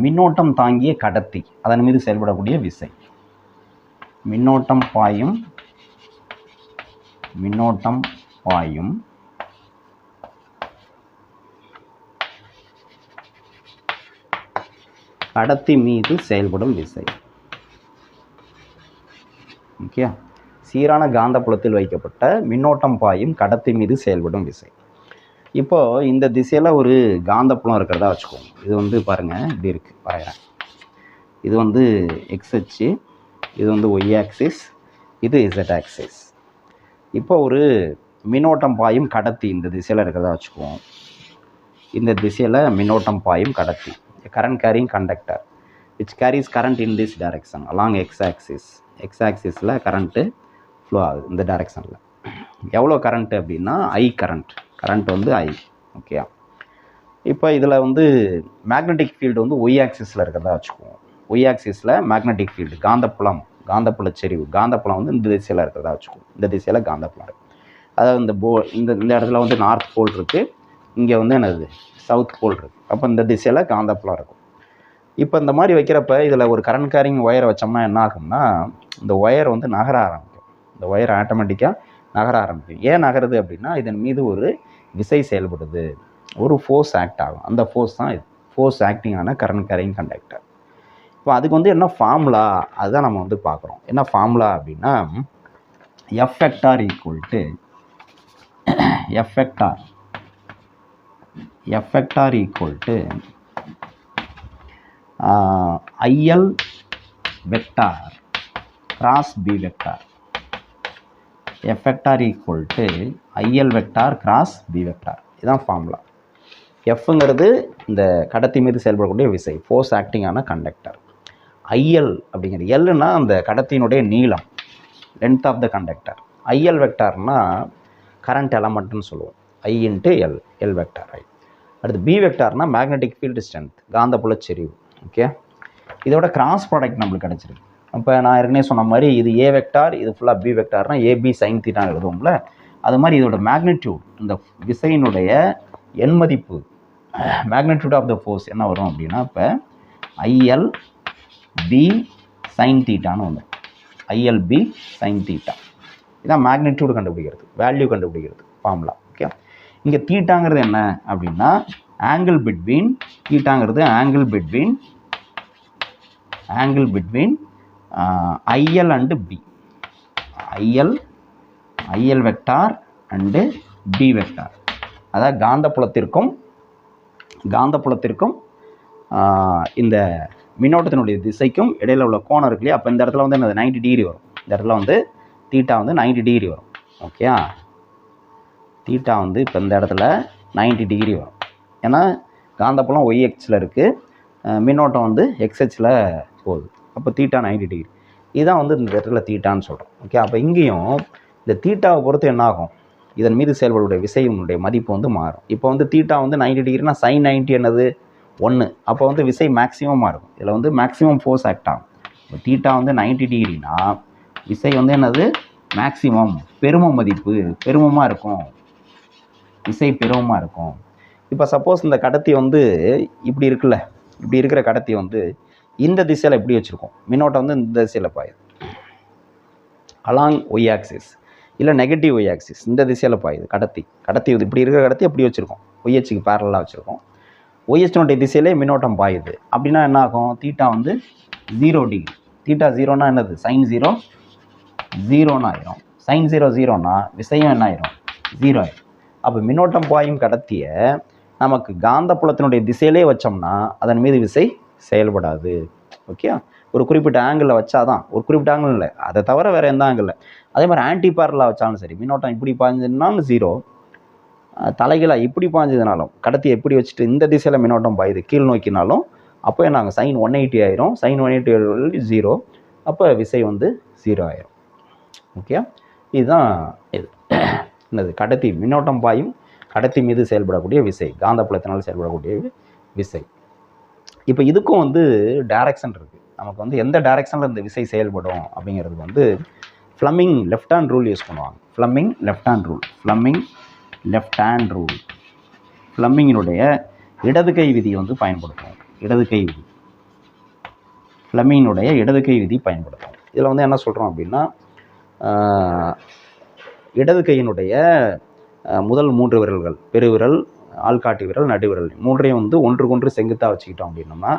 மின்னோட்டம் தாங்கிய கடத்தி, அதன் மீது செயல்படக்கூடிய விசை. மின்னோட்டம் பாயும் கடத்தி மீது செயல்படும் விசை. ஓகே, சீரான காந்தப்புலத்தில் வைக்கப்பட்ட மின்னோட்டம் பாயும் கடத்தி மீது செயல்படும் விசை. இப்போ இந்த திசையில் ஒரு காந்தப்புலம் இருக்கிறதா வச்சுக்கோங்க. இது வந்து பாருங்கள், இப்படி இருக்குது, வரைகிறேன். இது வந்து எக்ஸ் அச்சு, இது வந்து ஒய் ஆக்சிஸ், இது இசட் ஆக்சிஸ். இப்போ ஒரு மின்னோட்டம் பாயும் கடத்தி இந்த திசையில் இருக்கிறதா வச்சுக்குவோம். இந்த திசையில் மின்னோட்டம் பாயும் கடத்தி, current carrying conductor which carries current in this direction along x axis. x axisல கரண்ட்டு ஃப்ளோ ஆகுது இந்த டைரெக்ஷனில். எவ்வளோ கரண்ட்டு அப்படின்னா I கரண்ட் வந்து I. ஓகே, இப்போ இதில் வந்து மேக்னெட்டிக் ஃபீல்டு வந்து ஒய் ஆக்சிஸில் இருக்கிறதா வச்சுக்குவோம். ஒய் ஆக்சிஸில் மேக்னெட்டிக் ஃபீல்டு காந்தப்புல செறிவு, காந்தப்புலம் வந்து இந்த திசையில் இருக்கிறதா வச்சுக்குவோம். இந்த திசையில் காந்தப்புலம் இருக்குது. அதாவது இந்த இடத்துல வந்து நார்த் போல் இருக்குது, இங்கே வந்து என்னது சவுத் போல் இருக்குது. அப்போ இந்த திசையில் காந்தப்புலம் இருக்கும். இப்போ இந்த மாதிரி வைக்கிறப்ப இதில் ஒரு கரண்ட் கேரிங் ஒயரை வச்சோம்னா என்ன ஆகும்னா, இந்த ஒயர் வந்து நகர ஆரம்பிக்கும். இந்த ஒயர் ஆட்டோமேட்டிக்காக நகர ஆரம்பிக்கும். ஏன் நகருது அப்படின்னா, இதன் மீது ஒரு விசை செயல்படுது, ஒரு ஃபோர்ஸ் ஆக்ட் ஆகும். அந்த ஃபோர்ஸ் தான் இது, ஃபோர்ஸ் ஆக்டிங் ஆன கரண்ட் கேரிங் கண்டக்டர். இப்போ அதுக்கு வந்து என்ன ஃபார்முலா, அதுதான் நம்ம வந்து பார்க்குறோம். என்ன ஃபார்முலா அப்படின்னா, F vector equal to IL vector cross B vector. F vector equal to IL vector cross B vector. இதுதான் ஃபார்முலா. எஃப்ங்கிறது இந்த கடத்தி மீது செயல்படக்கூடிய விசை, ஃபோர்ஸ் ஆக்டிங் ஆன கண்டக்டர். IL அப்படிங்கிறது, எல்னா அந்த கடத்தியினுடைய நீளம், length of the conductor. IL வெக்டார்னா கரண்ட் எலமெண்ட்னு சொல்லுவோம், I into L vector. Right. அடுத்து B வெக்டார்னா மேக்னெட்டிக் ஃபீல்டு ஸ்ட்ரென்த், காந்தப்புல செறிவு. ஓகே, இதோட கிராஸ் ப்ராடக்ட் நம்மளுக்கு கிடச்சிருக்கு. இப்போ நான் ஏற்கனவே சொன்ன மாதிரி இது A வெக்டார், இது ஃபுல்லாக B வெக்டார்னா AB சைன் தீட்டான்னு எழுதுவோம்ல, அது மாதிரி இதோட மேக்னிடியூட், இந்த விசையினுடைய எண் மதிப்பு, மேக்னிடியூட் ஆஃப் த ஃபோர்ஸ் என்ன வரும் அப்படின்னா, இப்போ IL B சைன் தீட்டான்னு ஒன்று. ILB sine theta. இதான் மேக்னிடியூடு கண்டுபிடிக்கிறது, வேல்யூ கண்டுபிடிக்கிறது ஃபார்முலா. ஓகே, இங்கே தீட்டாங்கிறது என்ன அப்படின்னா ஆங்கிள் பிட்வீன், தீட்டாங்கிறது angle between IL and B, IL vector and B vector. அதாவது காந்தப்புலத்திற்கும் இந்த மின்னோட்டத்தினுடைய திசைக்கும் இடையில் உள்ள கோணம் இருக்கு இல்லையா. அப்போ இந்த இடத்துல வந்து என்னது 90 டிகிரி வரும். இந்த இடத்துல வந்து தீட்டா வந்து 90 டிகிரி வரும். ஓகே, தீட்டா வந்து இப்போ இந்த இடத்துல 90 டிகிரி வரும். ஏன்னா காந்தப்புலம் ஒய்எக்ஸில் இருக்குது, மின்னோட்டம் வந்து எக்ஸ்ஹெச்சில் போகுது. அப்போ தீட்டா 90 டிகிரி. இதுதான் வந்து இந்த இடத்துல தீட்டான்னு சொல்கிறோம். ஓகே, அப்போ இங்கேயும் இந்த தீட்டாவை பொறுத்து என்ன ஆகும், இதன் மீது செயல்படக்கூடிய விசையினுடைய மதிப்பு வந்து மாறும். இப்போ வந்து தீட்டா வந்து 90 டிகிரினா சைன் 90 என்னது 1. அப்போ வந்து விசை மேக்ஸிமமாக இருக்கும். இதில் வந்து மேக்ஸிமம் ஃபோர்ஸ் ஆக்ட் ஆகும். இப்போ தீட்டா வந்து 90 டிகிரினா விசை வந்து என்னது மேக்ஸிமம், பெரும மதிப்பு பெருமமாக இருக்கும், விசை பெருமமாக இருக்கும். இப்போ சப்போஸ் இந்த கடத்தி வந்து இப்படி இருக்குல்ல, இப்படி இருக்கிற கடத்தி வந்து இந்த திசையில் எப்படி வச்சுருக்கோம், மின்னோட்டம் வந்து இந்த திசையில் பாயுது அலாங் ஒய் ஆக்சிஸ், இல்லை நெகட்டிவ் ஒய் ஆக்சிஸ், இந்த திசையில் பாயுது கடத்தி இப்படி இருக்கிற கடத்தி எப்படி வச்சுருக்கோம், ஒய்ஹெச்சுக்கு பேரலாக வச்சுருக்கோம். ஒய்ஹெச்னுடைய திசையிலே மின்னோட்டம் பாயுது. அப்படின்னா என்ன ஆகும், தீட்டா வந்து 0 டிகிரி. தீட்டா 0னா என்னது, சைன் 0 0ன்னு ஆயிரும். சைன் 0 0னா விசையும் என்ன ஆயிரும், 0 ஆயிரும். அப்போ மின்னோட்டம் பாயும் கடத்தியை நமக்கு காந்தப்புலத்தினுடைய திசையிலே வச்சோம்னா அதன் மீது விசை செயல்படாது. ஓகே, ஒரு குறிப்பிட்ட ஆங்கிளில் வச்சாதான், ஒரு குறிப்பிட்ட ஆங்கிள் இல்லை, அதை தவிர வேறு எந்த ஆங்கிள் இல்லை. அதே மாதிரி ஆன்டி பேரலாக வச்சாலும் சரி, மின்னோட்டம் இப்படி பாய்ஞ்சதுனாலும் 0, தலைகளாக இப்படி பாய்ஞ்சதுனாலும், கடத்தி எப்படி வச்சுட்டு இந்த திசையில் மின்னோட்டம் பாயுது கீழ் நோக்கினாலும் அப்போ நாங்கள் சைன் 180 ஆயிரும். சைன் 180 0, அப்போ விசை வந்து 0 ஆயிரும். ஓகே, இதுதான் இது என்னது கடத்தி, மின்னோட்டம் பாயும் கடத்தி மீது செயல்படக்கூடிய விசை, காந்தப்புலத்தினால் செயல்படக்கூடிய விசை. இப்போ இதுக்கும் வந்து டைரக்ஷன் இருக்குது. நமக்கு வந்து எந்த டைரக்ஷனில் இந்த விசை செயல்படும் அப்படிங்கிறதுக்கு வந்து Fleming left hand rule use பண்ணுவாங்க. ஃப்ளமிங் லெஃப்ட் ஹேண்ட் ரூல், ஃப்ளமிங்கினுடைய இடது கை விதி வந்து பயன்படுத்தும். ஃப்ளமிங்கினுடைய இடது கை விதி பயன்படுத்தும். இதில் வந்து என்ன சொல்கிறோம் அப்படின்னா, இடது கையினுடைய முதல் 3 விரல்கள், பெருவிரல், ஆள்காட்டி விரல், நடுவிரல், 3ஐயும் வந்து ஒன்றுக்கொன்று செங்குத்தாக வச்சுக்கிட்டோம்னா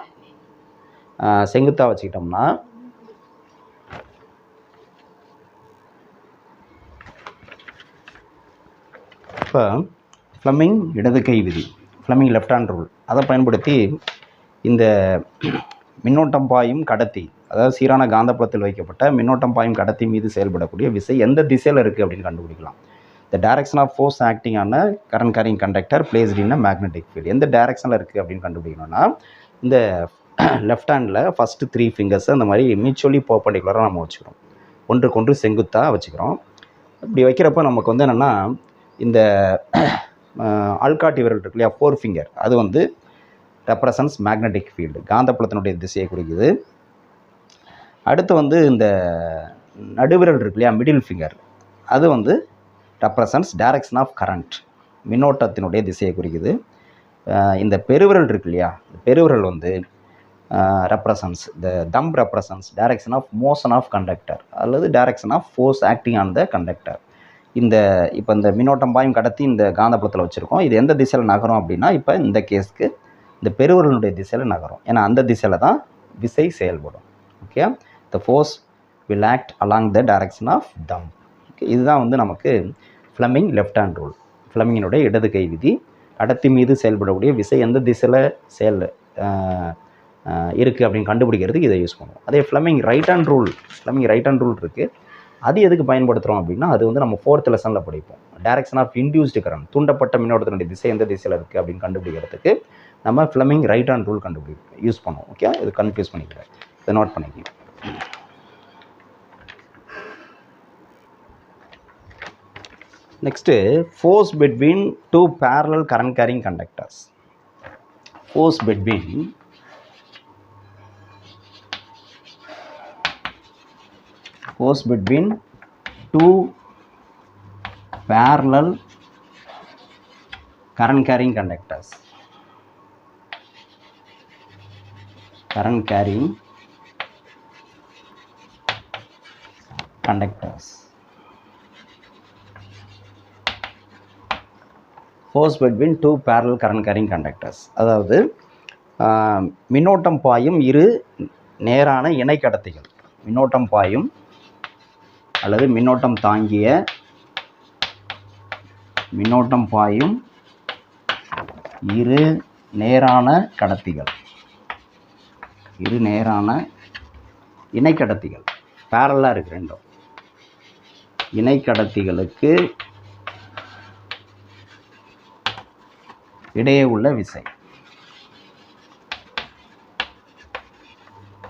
இப்போ ஃப்ளமிங் இடது கை விதி, ஃப்ளமிங் லெஃப்ட் ஹேண்ட் ரூல், அதை பயன்படுத்தி இந்த மின்னோட்டம் பாயும் கடத்தி, அதாவது சீரான காந்தப்புலத்தில் வைக்கப்பட்ட மின்னோட்டம் பாயும் கடத்தி மீது செயல்படக்கூடிய விசை எந்த திசையில் இருக்குது அப்படின்னு கண்டுபிடிக்கலாம். The direction of force acting on a current carrying conductor placed in a magnetic field, எந்த டைரக்ஷனில் இருக்குது அப்படின்னு கண்டுபிடிக்கணும்னா இந்த லெஃப்ட் ஹேண்டில் ஃபஸ்ட்டு 3 ஃபிங்கர்ஸ் அந்த மாதிரி மியூச்சுவலி பர்பெண்டிகுலராக நம்ம வச்சுக்கிறோம், ஒன்றுக்கொன்று செங்குத்தாக வச்சுக்கிறோம். இப்படி வைக்கிறப்ப நமக்கு வந்து என்னென்னா, இந்த ஆள்காட்டி விரல் இருக்கு இல்லையா, 4 ஃபிங்கர், அது வந்து ரெப்ரசன்ஸ் மேக்னெட்டிக் ஃபீல்டு, காந்தப்புலத்தினுடைய திசையை குறிக்குது. அடுத்து வந்து இந்த நடுவிரல் இருக்கு இல்லையா, மிடில் ஃபிங்கர், அது வந்து ரெப்ரசன்ஸ் டைரக்ஷன் ஆஃப் கரண்ட், மின்னோட்டத்தினுடைய திசையை குறிக்குது. இந்த பெருவிரல் இருக்கு இல்லையா, பெருவிரல் வந்து represents, the thumb represents direction of motion of conductor அல்லது direction of force acting on the conductor. இப்போ இந்த மின்னோட்டம் பாயும் கடத்தி இந்த காந்தப்புலத்தில் வச்சுருக்கோம். இது எந்த திசையில் நகரும் அப்படின்னா, இப்போ இந்த கேஸ்க்கு இந்த பெருவிரலுடைய திசையில் நகரும். ஏன்னா அந்த திசையில் தான் விசை செயல்படும். Okay, the force will act along the direction of thumb. Okay, இதுதான் வந்து நமக்கு ஃப்ளமிங் லெஃப்ட் ஹேண்ட் ரூல், ஃப்ளமிங்கினுடைய இடது கை விதி. கடத்தி மீது செயல்படக்கூடிய விசை எந்த திசையில் இருக்குது அப்படின்னு கண்டுபிடிக்கிறதுக்கு இதை யூஸ் பண்ணுவோம். அதே ஃப்ளமிங் ரைட் ஹேண்ட் ரூல் இருக்குது. அது எதுக்கு பயன்படுத்துகிறோம் அப்படின்னா, அது வந்து நம்ம 4th லெசனில் படிப்போம். டைரக்ஷன் ஆஃப் இன்டியூஸ்டு கரண்ட், தூண்டப்பட்ட மின்னோட்டத்தினுடைய திசை எந்த திசையில் இருக்குது அப்படின்னு கண்டுபிடிக்கிறதுக்கு நம்ம Fleming right hand rule use பண்ணுவோம். ஓகே, இது கன்ஃபியூஸ் பண்ணிக்கிறேன், இதை நோட் பண்ணிக்கலாம். Next force between 2 parallel current carrying conductors. Force between 2 parallel current carrying conductors. Current carrying conductors. Force between two parallel current carrying conductors. அதாவது மின்னோட்டம் பாயும் இரு நேரான இணை கடத்திகள். மின்னோட்டம் பாயும் அல்லது மின்னோட்டம் பாயும் இரு நேரான கடத்திகள். இரு நேரான இணை கடத்திகள் பேரலாக இருக்குது ரெண்டும். இணை கடத்திகளுக்கு இடையே உள்ள விசை.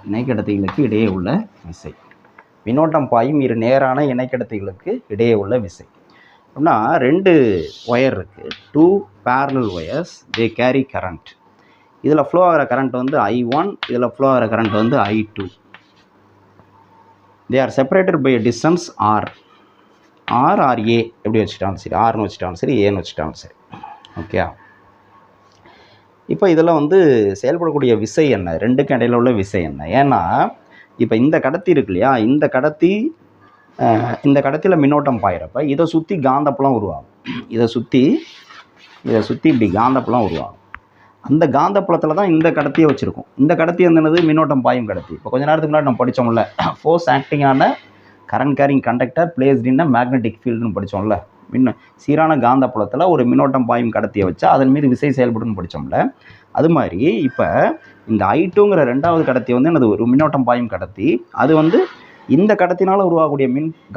இணைக்கடத்திகளுக்கு இடையே உள்ள விசை. மின்னோட்டம் பாயும் இரு நேரான இணைக்கடத்திகளுக்கு இடையே உள்ள விசை. அப்படின்னா ரெண்டு ஒயர் இருக்குது, 2 parallel wires, they carry current. இதில் ஃப்ளோ ஆகிற கரண்ட் வந்து I1, இதில் ஃப்ளோ ஆகிற கரண்ட் வந்து I2. they are separated by a distance R. R or A எப்படி வச்சுட்டாலும் சரி, Rன்னு வச்சுட்டாலும் சரி, ஏன்னு வச்சுட்டாலும் சரி. ஓகே. இப்போ இதில் வந்து செயல்படக்கூடிய விசை என்ன, ரெண்டுக்கும் இடையில் உள்ள விசை என்ன? ஏன்னா இப்போ இந்த கடத்தி இருக்கு இல்லையா, இந்த கடத்தியில் மின்னோட்டம் பாயிறப்ப இதை சுற்றி காந்தப்புலம் உருவாகும். இதை சுற்றி இப்படி காந்தப்புலம் உருவாகும். அந்த காந்தப்புலத்தில் தான் இந்த கடத்தியை வச்சுருக்கோம். இந்த கடத்தி என்னது, மின்னோட்டம் பாயும் கடத்தி. இப்போ கொஞ்ச நேரத்துக்கு முன்னாடி நம்ம படித்தோம்ல, ஃபோர்ஸ் ஆக்டிங் ஆன current carrying conductor placed in magnetic ஃபீல்டுன்னு படித்தோம்ல. சீரான காந்தப்புலத்தில் ஒரு மின்னோட்டம் பாயும் கடத்தியை வச்சா அதன் மீது விசை செயல்படுன்னு படித்தோம்ல. அது மாதிரி இப்போ இந்த I2ங்கிற ரெண்டாவது கடத்தி வந்து என்னது, ஒரு மின்னோட்டம் பாயும் கடத்தி. அது வந்து இந்த கடத்தினால் உருவாகக்கூடிய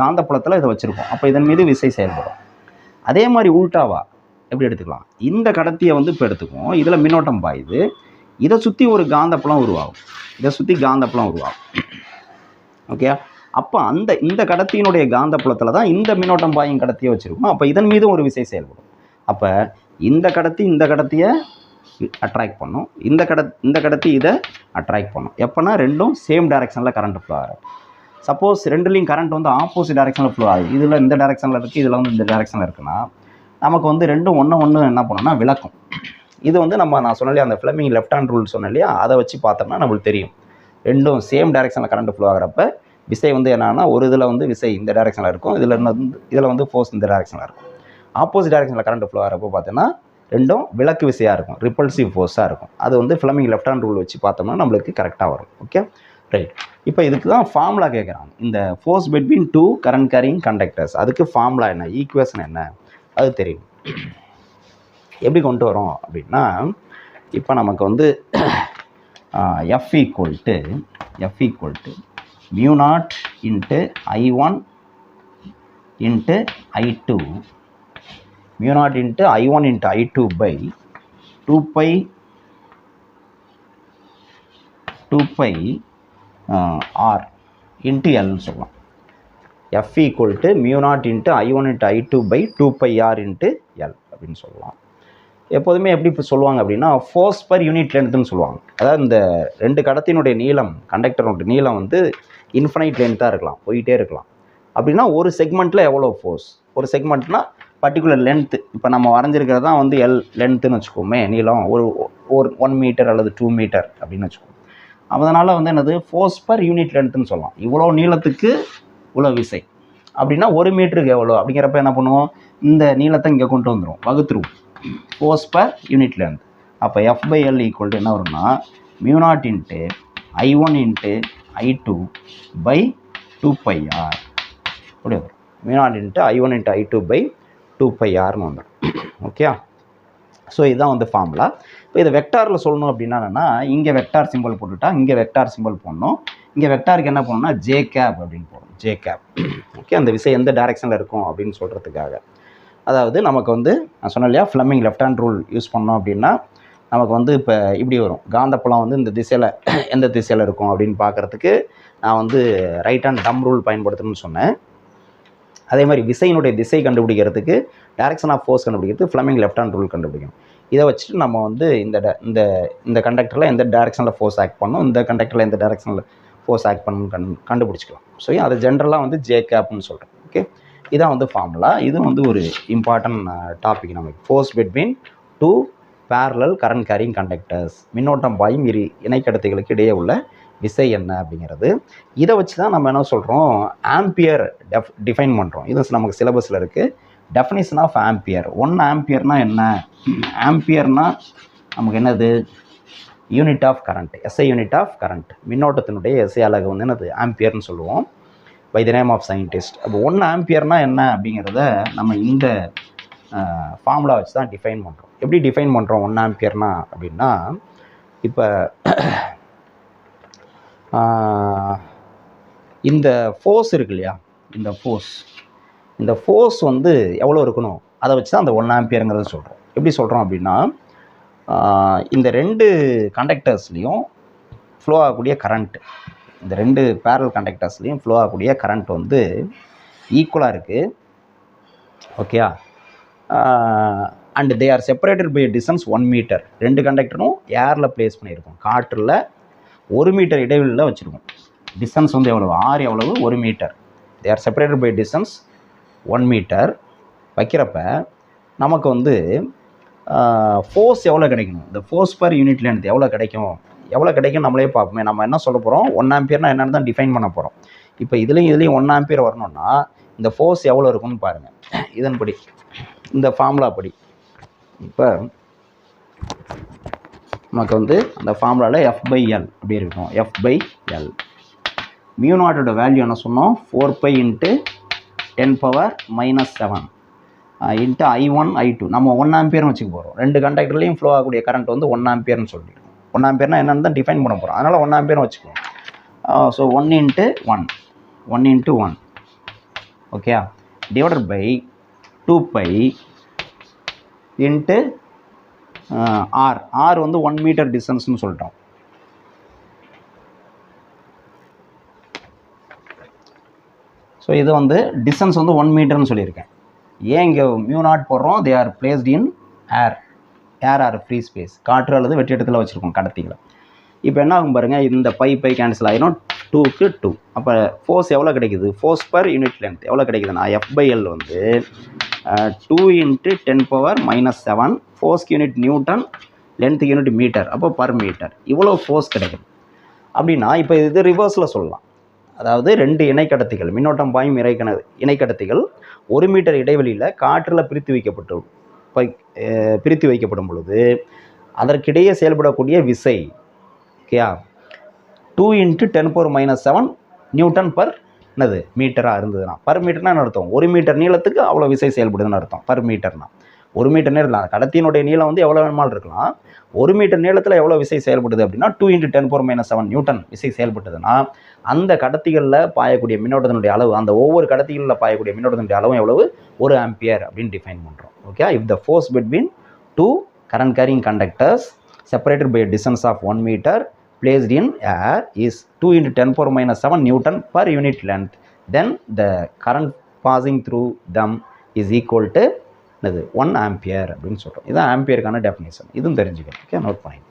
காந்தப்புலத்தில் இதை வச்சுருக்கோம். அப்போ இதன் மீது விசை செயல்படும். அதே மாதிரி உல்டாவா எப்படி எடுத்துக்கலாம், இந்த கடத்தியை வந்து இப்போ எடுத்துக்குவோம், இதில் மின்னோட்டம் பாயுது, இதை சுற்றி ஒரு காந்தப்புலம் உருவாகும். ஓகே. அப்போ இந்த கடத்தியினுடைய காந்தப்புலத்தில் தான் இந்த மின்னோட்டம் பாயும் கடத்தியை வச்சுருக்கோம். அப்போ இதன் மீதும் ஒரு விசை செயல்படும். அப்போ இந்த கடத்தியை அட்ராக்ட் பண்ணும், இந்த கடத்தி இதை அட்ராக்ட் பண்ணும். எப்போனா ரெண்டும் சேம் டைரெக்ஷனில் கரண்ட் ஃப்ளோ ஆகும். சப்போஸ் ரெண்டுலேயும் கரண்ட் வந்து ஆப்போசிட் டைரெக்ஷனில் ஃப்ளோ ஆகுது, இதில் இந்த டைரெக்ஷனில் இருக்குது, இதில் வந்து இந்த டைரெக்ஷனில் இருக்குன்னா நமக்கு வந்து ரெண்டும் ஒன்று என்ன பண்ணணும்னா விளக்கும். இது வந்து நான் சொன்னாலே அந்த ஃப்ளெமிங் லெஃப்ட் ஹேண்ட் ரூல் சொன்னேன் இல்லையா, அதை வச்சு பார்த்தோம்னா நம்மளுக்கு தெரியும். ரெண்டும் சேம் டைரெக்ஷனில் கரண்ட் ஃப்ளோ ஆகிறப்ப விசை வந்து என்னன்னா, ஒரு இதில் வந்து விசை இந்த டைரெக்ஷனில் இருக்கும், இதில் வந்து ஃபோர்ஸ் இந்த டைரெக்ஷனில் இருக்கும். ஆப்போசிட் டைரெக்ஷனில் கரண்ட் ஃப்ளோ ஆகிறப்போ பார்த்தோன்னா ரெண்டும் விளக்கு விசையாக இருக்கும், ரிப்பல்சிவ் ஃபோர்ஸாக இருக்கும். அது வந்து ஃப்ளெமிங் லெஃப்ட் ஹேண்ட் ரூல் வச்சு பார்த்தோம்னா நம்மளுக்கு கரெக்டாக வரும். Okay, right. இப்போ இதுக்கு தான் ஃபார்முலா கேட்குறாங்க. இந்த force between two current carrying conductors, அதுக்கு ஃபார்முலா என்ன, ஈக்குவேஷன் என்ன, அது தெரியும். எப்படி கொண்டு வரோம் அப்படின்னா, இப்போ நமக்கு வந்து F equal to mu naught into I1 into I2, mu naught into I1 into I2 by 2 pi R into L சொல்லலாம். F equal to mu naught into I1 into I2 by 2 pi R into L அப்படின்னு சொல்லலாம். எப்போதுமே எப்படி இப்போ சொல்லுவாங்க அப்படின்னா, force per unit லென்த்துன்னு சொல்லுவாங்க. அதாவது இந்த ரெண்டு கடத்தினுடைய நீளம், கண்டக்டரோட நீளம் வந்து இன்ஃபைனைட் லென்த்தாக இருக்கலாம், போயிட்டே இருக்கலாம். அப்படின்னா ஒரு செக்மெண்ட்டில் எவ்வளோ ஃபோர்ஸ், ஒரு செக்மெண்ட்னா பர்டிகுலர் லென்த்து. இப்போ நம்ம வரைஞ்சிருக்கிறது தான் வந்து L லென்த்துன்னு வச்சுக்கோமே, நீளம் ஒரு 1 மீட்டர் அல்லது 2 மீட்டர் அப்படின்னு வச்சுக்கோம். அதனால் வந்து என்னது, ஃபோர்ஸ் பர் யூனிட் லென்த்துன்னு சொல்லலாம். இவ்வளோ நீளத்துக்கு இவ்வளோ விசை அப்படின்னா 1 மீட்டருக்கு எவ்வளோ அப்படிங்கிறப்ப என்ன பண்ணுவோம், இந்த நீளத்தை இங்கே கொண்டு வந்துடும், வகுத்துருவோம், ஃபோர்ஸ் பர் யூனிட் லென்த். அப்போ F/L ஈக்குவல் டு என்ன வரும்னா, mu naught into I1 into I2 by 2 pi R அப்படி வரும். mu naught into I1 into I2 by 2 pi Rன்னு வந்துடும். ஓகே, ஸோ இதுதான் வந்து ஃபார்முலா. இப்போ இதை வெக்டாரில் சொல்லணும் அப்படின்னா என்னென்னா, இங்கே வெக்டார் சிம்பிள் போட்டுட்டா இங்கே வெக்டார் சிம்பிள் போடணும். இங்கே வெக்டாருக்கு என்ன பண்ணணும்னா J cap அப்படின்னு போடணும், J cap. ஓகே, அந்த விசை எந்த டைரெக்ஷனில் இருக்கும் அப்படின்னு சொல்கிறதுக்காக. அதாவது நமக்கு வந்து நான் சொன்னேன் இல்லையா, Fleming left hand rule use பண்ணோம் அப்படின்னா நமக்கு வந்து இப்போ இப்படி வரும், காந்தப்புலம் வந்து இந்த திசையில் எந்த திசையில் இருக்கும் அப்படின்னு பார்க்குறதுக்கு நான் வந்து ரைட் ஹேண்ட் தம் ரூல் பயன்படுத்தணும்னு சொன்னேன். அதே மாதிரி விசையினுடைய திசை கண்டுபிடிக்கிறதுக்கு, டைரக்ஷன் ஆஃப் ஃபோர்ஸ் கண்டுபிடிக்கிறதுக்கு ஃப்ளெமிங் லெஃப்ட் ஹேண்ட் ரூல் கண்டுபிடிக்கணும். இதை வச்சுட்டு நம்ம வந்து இந்த கண்டக்டரில் எந்த டைரெக்ஷனில் ஃபோர்ஸ் ஆக்ட் பண்ணணும், இந்த கண்டக்டரில் எந்த டைரெக்ஷனில் ஃபோர்ஸ் ஆக்ட் பண்ணணும்னு கண்டுபிடிச்சிக்கலாம். ஸோ அதை ஜென்ரலாக வந்து J capன்னு சொல்கிறேன். ஓகே, இதான் வந்து ஃபார்முலா. இது வந்து ஒரு இம்பார்ட்டன்ட் டாபிக் நமக்கு. Force between two parallel current carrying conductors, மின்னோட்டம் பாயும் இரு இணைக்கடத்திகளுக்கு இடையே உள்ள விசை என்ன அப்படிங்கிறது. இதை வச்சு தான் நம்ம என்ன சொல்கிறோம், ஆம்பியர் டிஃபைன் பண்ணுறோம். இது நமக்கு சிலபஸில் இருக்குது. Definition of ampere. 1 ஆம்பியர்னா என்ன? ஆம்பியர்னா நமக்கு என்னது? Unit of current, SI unit of current. மின்னோட்டத்தினுடைய எஸ்ஐ அலகு வந்து என்னது? ஆம்பியர்னு சொல்லுவோம், by the name of scientist. அப்போ 1 ஆம்பியர்னா என்ன அப்படிங்கிறத நம்ம இந்த ஃபார்முலா வச்சு தான் டிஃபைன் பண்ணுறோம். எப்படி டிஃபைன் பண்ணுறோம் 1 ஆம்பியர்னா அப்படின்னா, இப்போ இந்த ஃபோர்ஸ் இருக்கு இல்லையா, இந்த ஃபோர்ஸ் வந்து எவ்வளோ இருக்கணும், அதை வச்சு தான் அந்த 1 ஆம்பியருங்கிறத சொல்கிறோம். எப்படி சொல்கிறோம் அப்படின்னா, இந்த 2 கண்டக்டர்ஸ்லேயும் ஃப்ளோ ஆகக்கூடிய கரண்ட், இந்த 2 பேரல் கண்டக்டர்ஸ்லேயும் ஃப்ளோ ஆகக்கூடிய கரண்ட் வந்து ஈக்குவலாக இருக்குது. ஓகேயா? And they are separated by distance 1 metre. 2 கண்டக்டரும் ஏரில் பிளேஸ் பண்ணியிருக்கோம், காற்றில் 1 மீட்டர் இடைவெளியில் வச்சுருக்கோம். டிஸ்டன்ஸ் வந்து எவ்வளவு? ஆர் எவ்வளவு? 1 metre. They are separated by distance 1 metre வைக்கிறப்ப நமக்கு வந்து ஃபோர்ஸ் எவ்வளோ கிடைக்கணும், இந்த ஃபோர்ஸ் பர் யூனிட் லென்த் எவ்வளோ கிடைக்கும் நம்மளே பார்ப்போமே. நம்ம என்ன சொல்ல போகிறோம், 1 ஆம்பியர்னா என்னென்னு தான் டிஃபைன் பண்ண போகிறோம். இப்போ இதுலேயும் 1 ஆம்பியர் வரணும்னா இந்த ஃபோர்ஸ் எவ்வளோ இருக்குன்னு பாருங்கள். இதன்படி, இந்த ஃபார்முலா படி, இப்போ நமக்கு வந்து அந்த ஃபார்முலாவில் F/L அப்படி இருக்கும். F/L மியூ நாட்டோட வேல்யூ என்ன சொன்னோம்? 4π × 10⁻⁻7 இன்ட்டு I1 I2. நம்ம 1 ஆம்பியர்னு வச்சுக்க போகிறோம். 2 கண்டக்டர்லேயும் ஃப்ளோ ஆகக்கூடிய கரண்ட் வந்து 1 ஆம்பியர்னு சொல்லிடுவோம். 1 ஆம்பியர்னா என்னென்னு தான் டிஃபைன் பண்ண போகிறோம், அதனால் 1 ஆம்பியர்னு வச்சுக்குவோம். So 1 × 1 okay, divided by 2π into R வந்து 1 மீட்டர் டிஸ்டன்ஸ்னு சொல்லிட்டோம். ஸோ இது வந்து டிஸ்டன்ஸ் வந்து 1 மீட்டர்னு சொல்லியிருக்கேன். ஏன் இங்கே மியூ நாட் போடுறோம்? They are placed in air or free space, காற்று அல்லது வெற்றிடத்தில் வச்சுருக்கோம் கடத்திகளை. இப்போ என்ன ஆகும் பாருங்கள், இந்த பை கேன்சல் ஆகிடும், 2க்கு 2. அப்போ ஃபோர்ஸ் எவ்வளோ கிடைக்குது? ஃபோர்ஸ் பர் யூனிட் லென்த் எவ்வளோ கிடைக்குதுன்னா F/L வந்து 2 × 10⁻⁻7. ஃபோர்ஸ்க்கு யூனிட் நியூட்டன், லென்த்துக்கு யூனிட் மீட்டர், அப்போ பர் மீட்டர். இவ்வளோ ஃபோர்ஸ் கிடைக்குது அப்படின்னா, இப்போ இது ரிவர்ஸில் சொல்லலாம். அதாவது 2 இணைக்கடத்திகள், மின்னோட்டம் பாயும் இணைக்கடத்திகள் 1 மீட்டர் இடைவெளியில் காற்றில் பிரித்து வைக்கப்படும் பொழுது அதற்கிடையே செயல்படக்கூடிய விசை, ஓகேயா, 2 × 10⁻⁻7 நியூட்டன் பர் என்னது மீட்டராக இருந்ததுன்னா, பர் மீட்டர்னா என்ன அர்த்தம்? 1 மீட்டர் நீளத்துக்கு அவ்வளோ விசை செயல்படுதுன்னு அர்த்தம். பர் மீட்டர்னா 1 மீட்டர் நீளம், கடத்தியினுடைய நீளம் வந்து எவ்வளோ வேணுமாலும் இருக்கலாம். 1 மீட்டர் நீளத்தில் எவ்வளோ விசை செயல்படுது அப்படின்னா 2 × 10⁻�7 நியூட்டன் விசை செயல்பட்டதுன்னா, அந்த கடத்திகளில் பாயக்கூடிய மின்னோட்டத்தினுடைய அளவு, அந்த ஒவ்வொரு கடத்திகளில் பாயக்கூடிய மின்னோட்டத்தினுடைய அளவும் எவ்வளவு? 1 ஆம்பியர் அப்படின்னு டிஃபைன் பண்ணுறோம். Okay, if the force between 2 current carrying conductors separated by a distance of 1 meter placed in air is 2 × 10⁻⁻7 Newton per unit length, then the current passing through them is equal to 1 ampere அப்படின்னு சொல்கிறோம். இதுதான் ஆம்பியருக்கான definition. இதுவும் தெரிஞ்சுக்கணும். Okay, note point.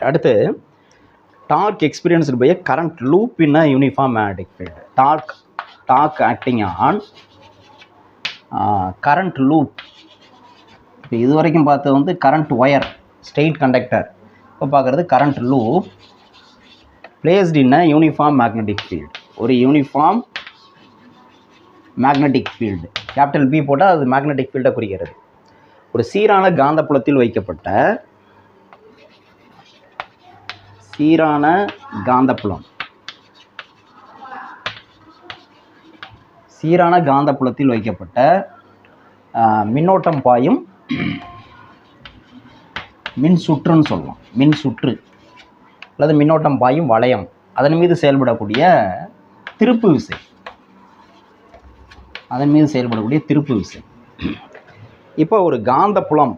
அடுத்து, torque experienced by a current loop in a uniform magnetic field. Torque acting on current loop. இப்போ இது வரைக்கும் பார்த்தது வந்து கரண்ட் ஒயர், ஸ்ட்ரெயிட் கண்டக்டர். இப்போ பார்க்குறது current loop placed in a uniform magnetic field. ஒரு uniform magnetic field, capital B போட்டால் அது மேக்னெட்டிக் ஃபீல்டை குறிக்கிறது. ஒரு சீரான காந்தப்புலத்தில் வைக்கப்பட்ட சீரான காந்தப்புலத்தில் வைக்கப்பட்ட மின்னோட்டம் பாயும் மின் சுற்றுன்னு சொல்லலாம். மின் சுற்று அல்லது மின்னோட்டம் பாயும் வளையம், அதன் மீது செயல்படக்கூடிய திருப்பு விசை, இப்போ ஒரு காந்தப்புலம்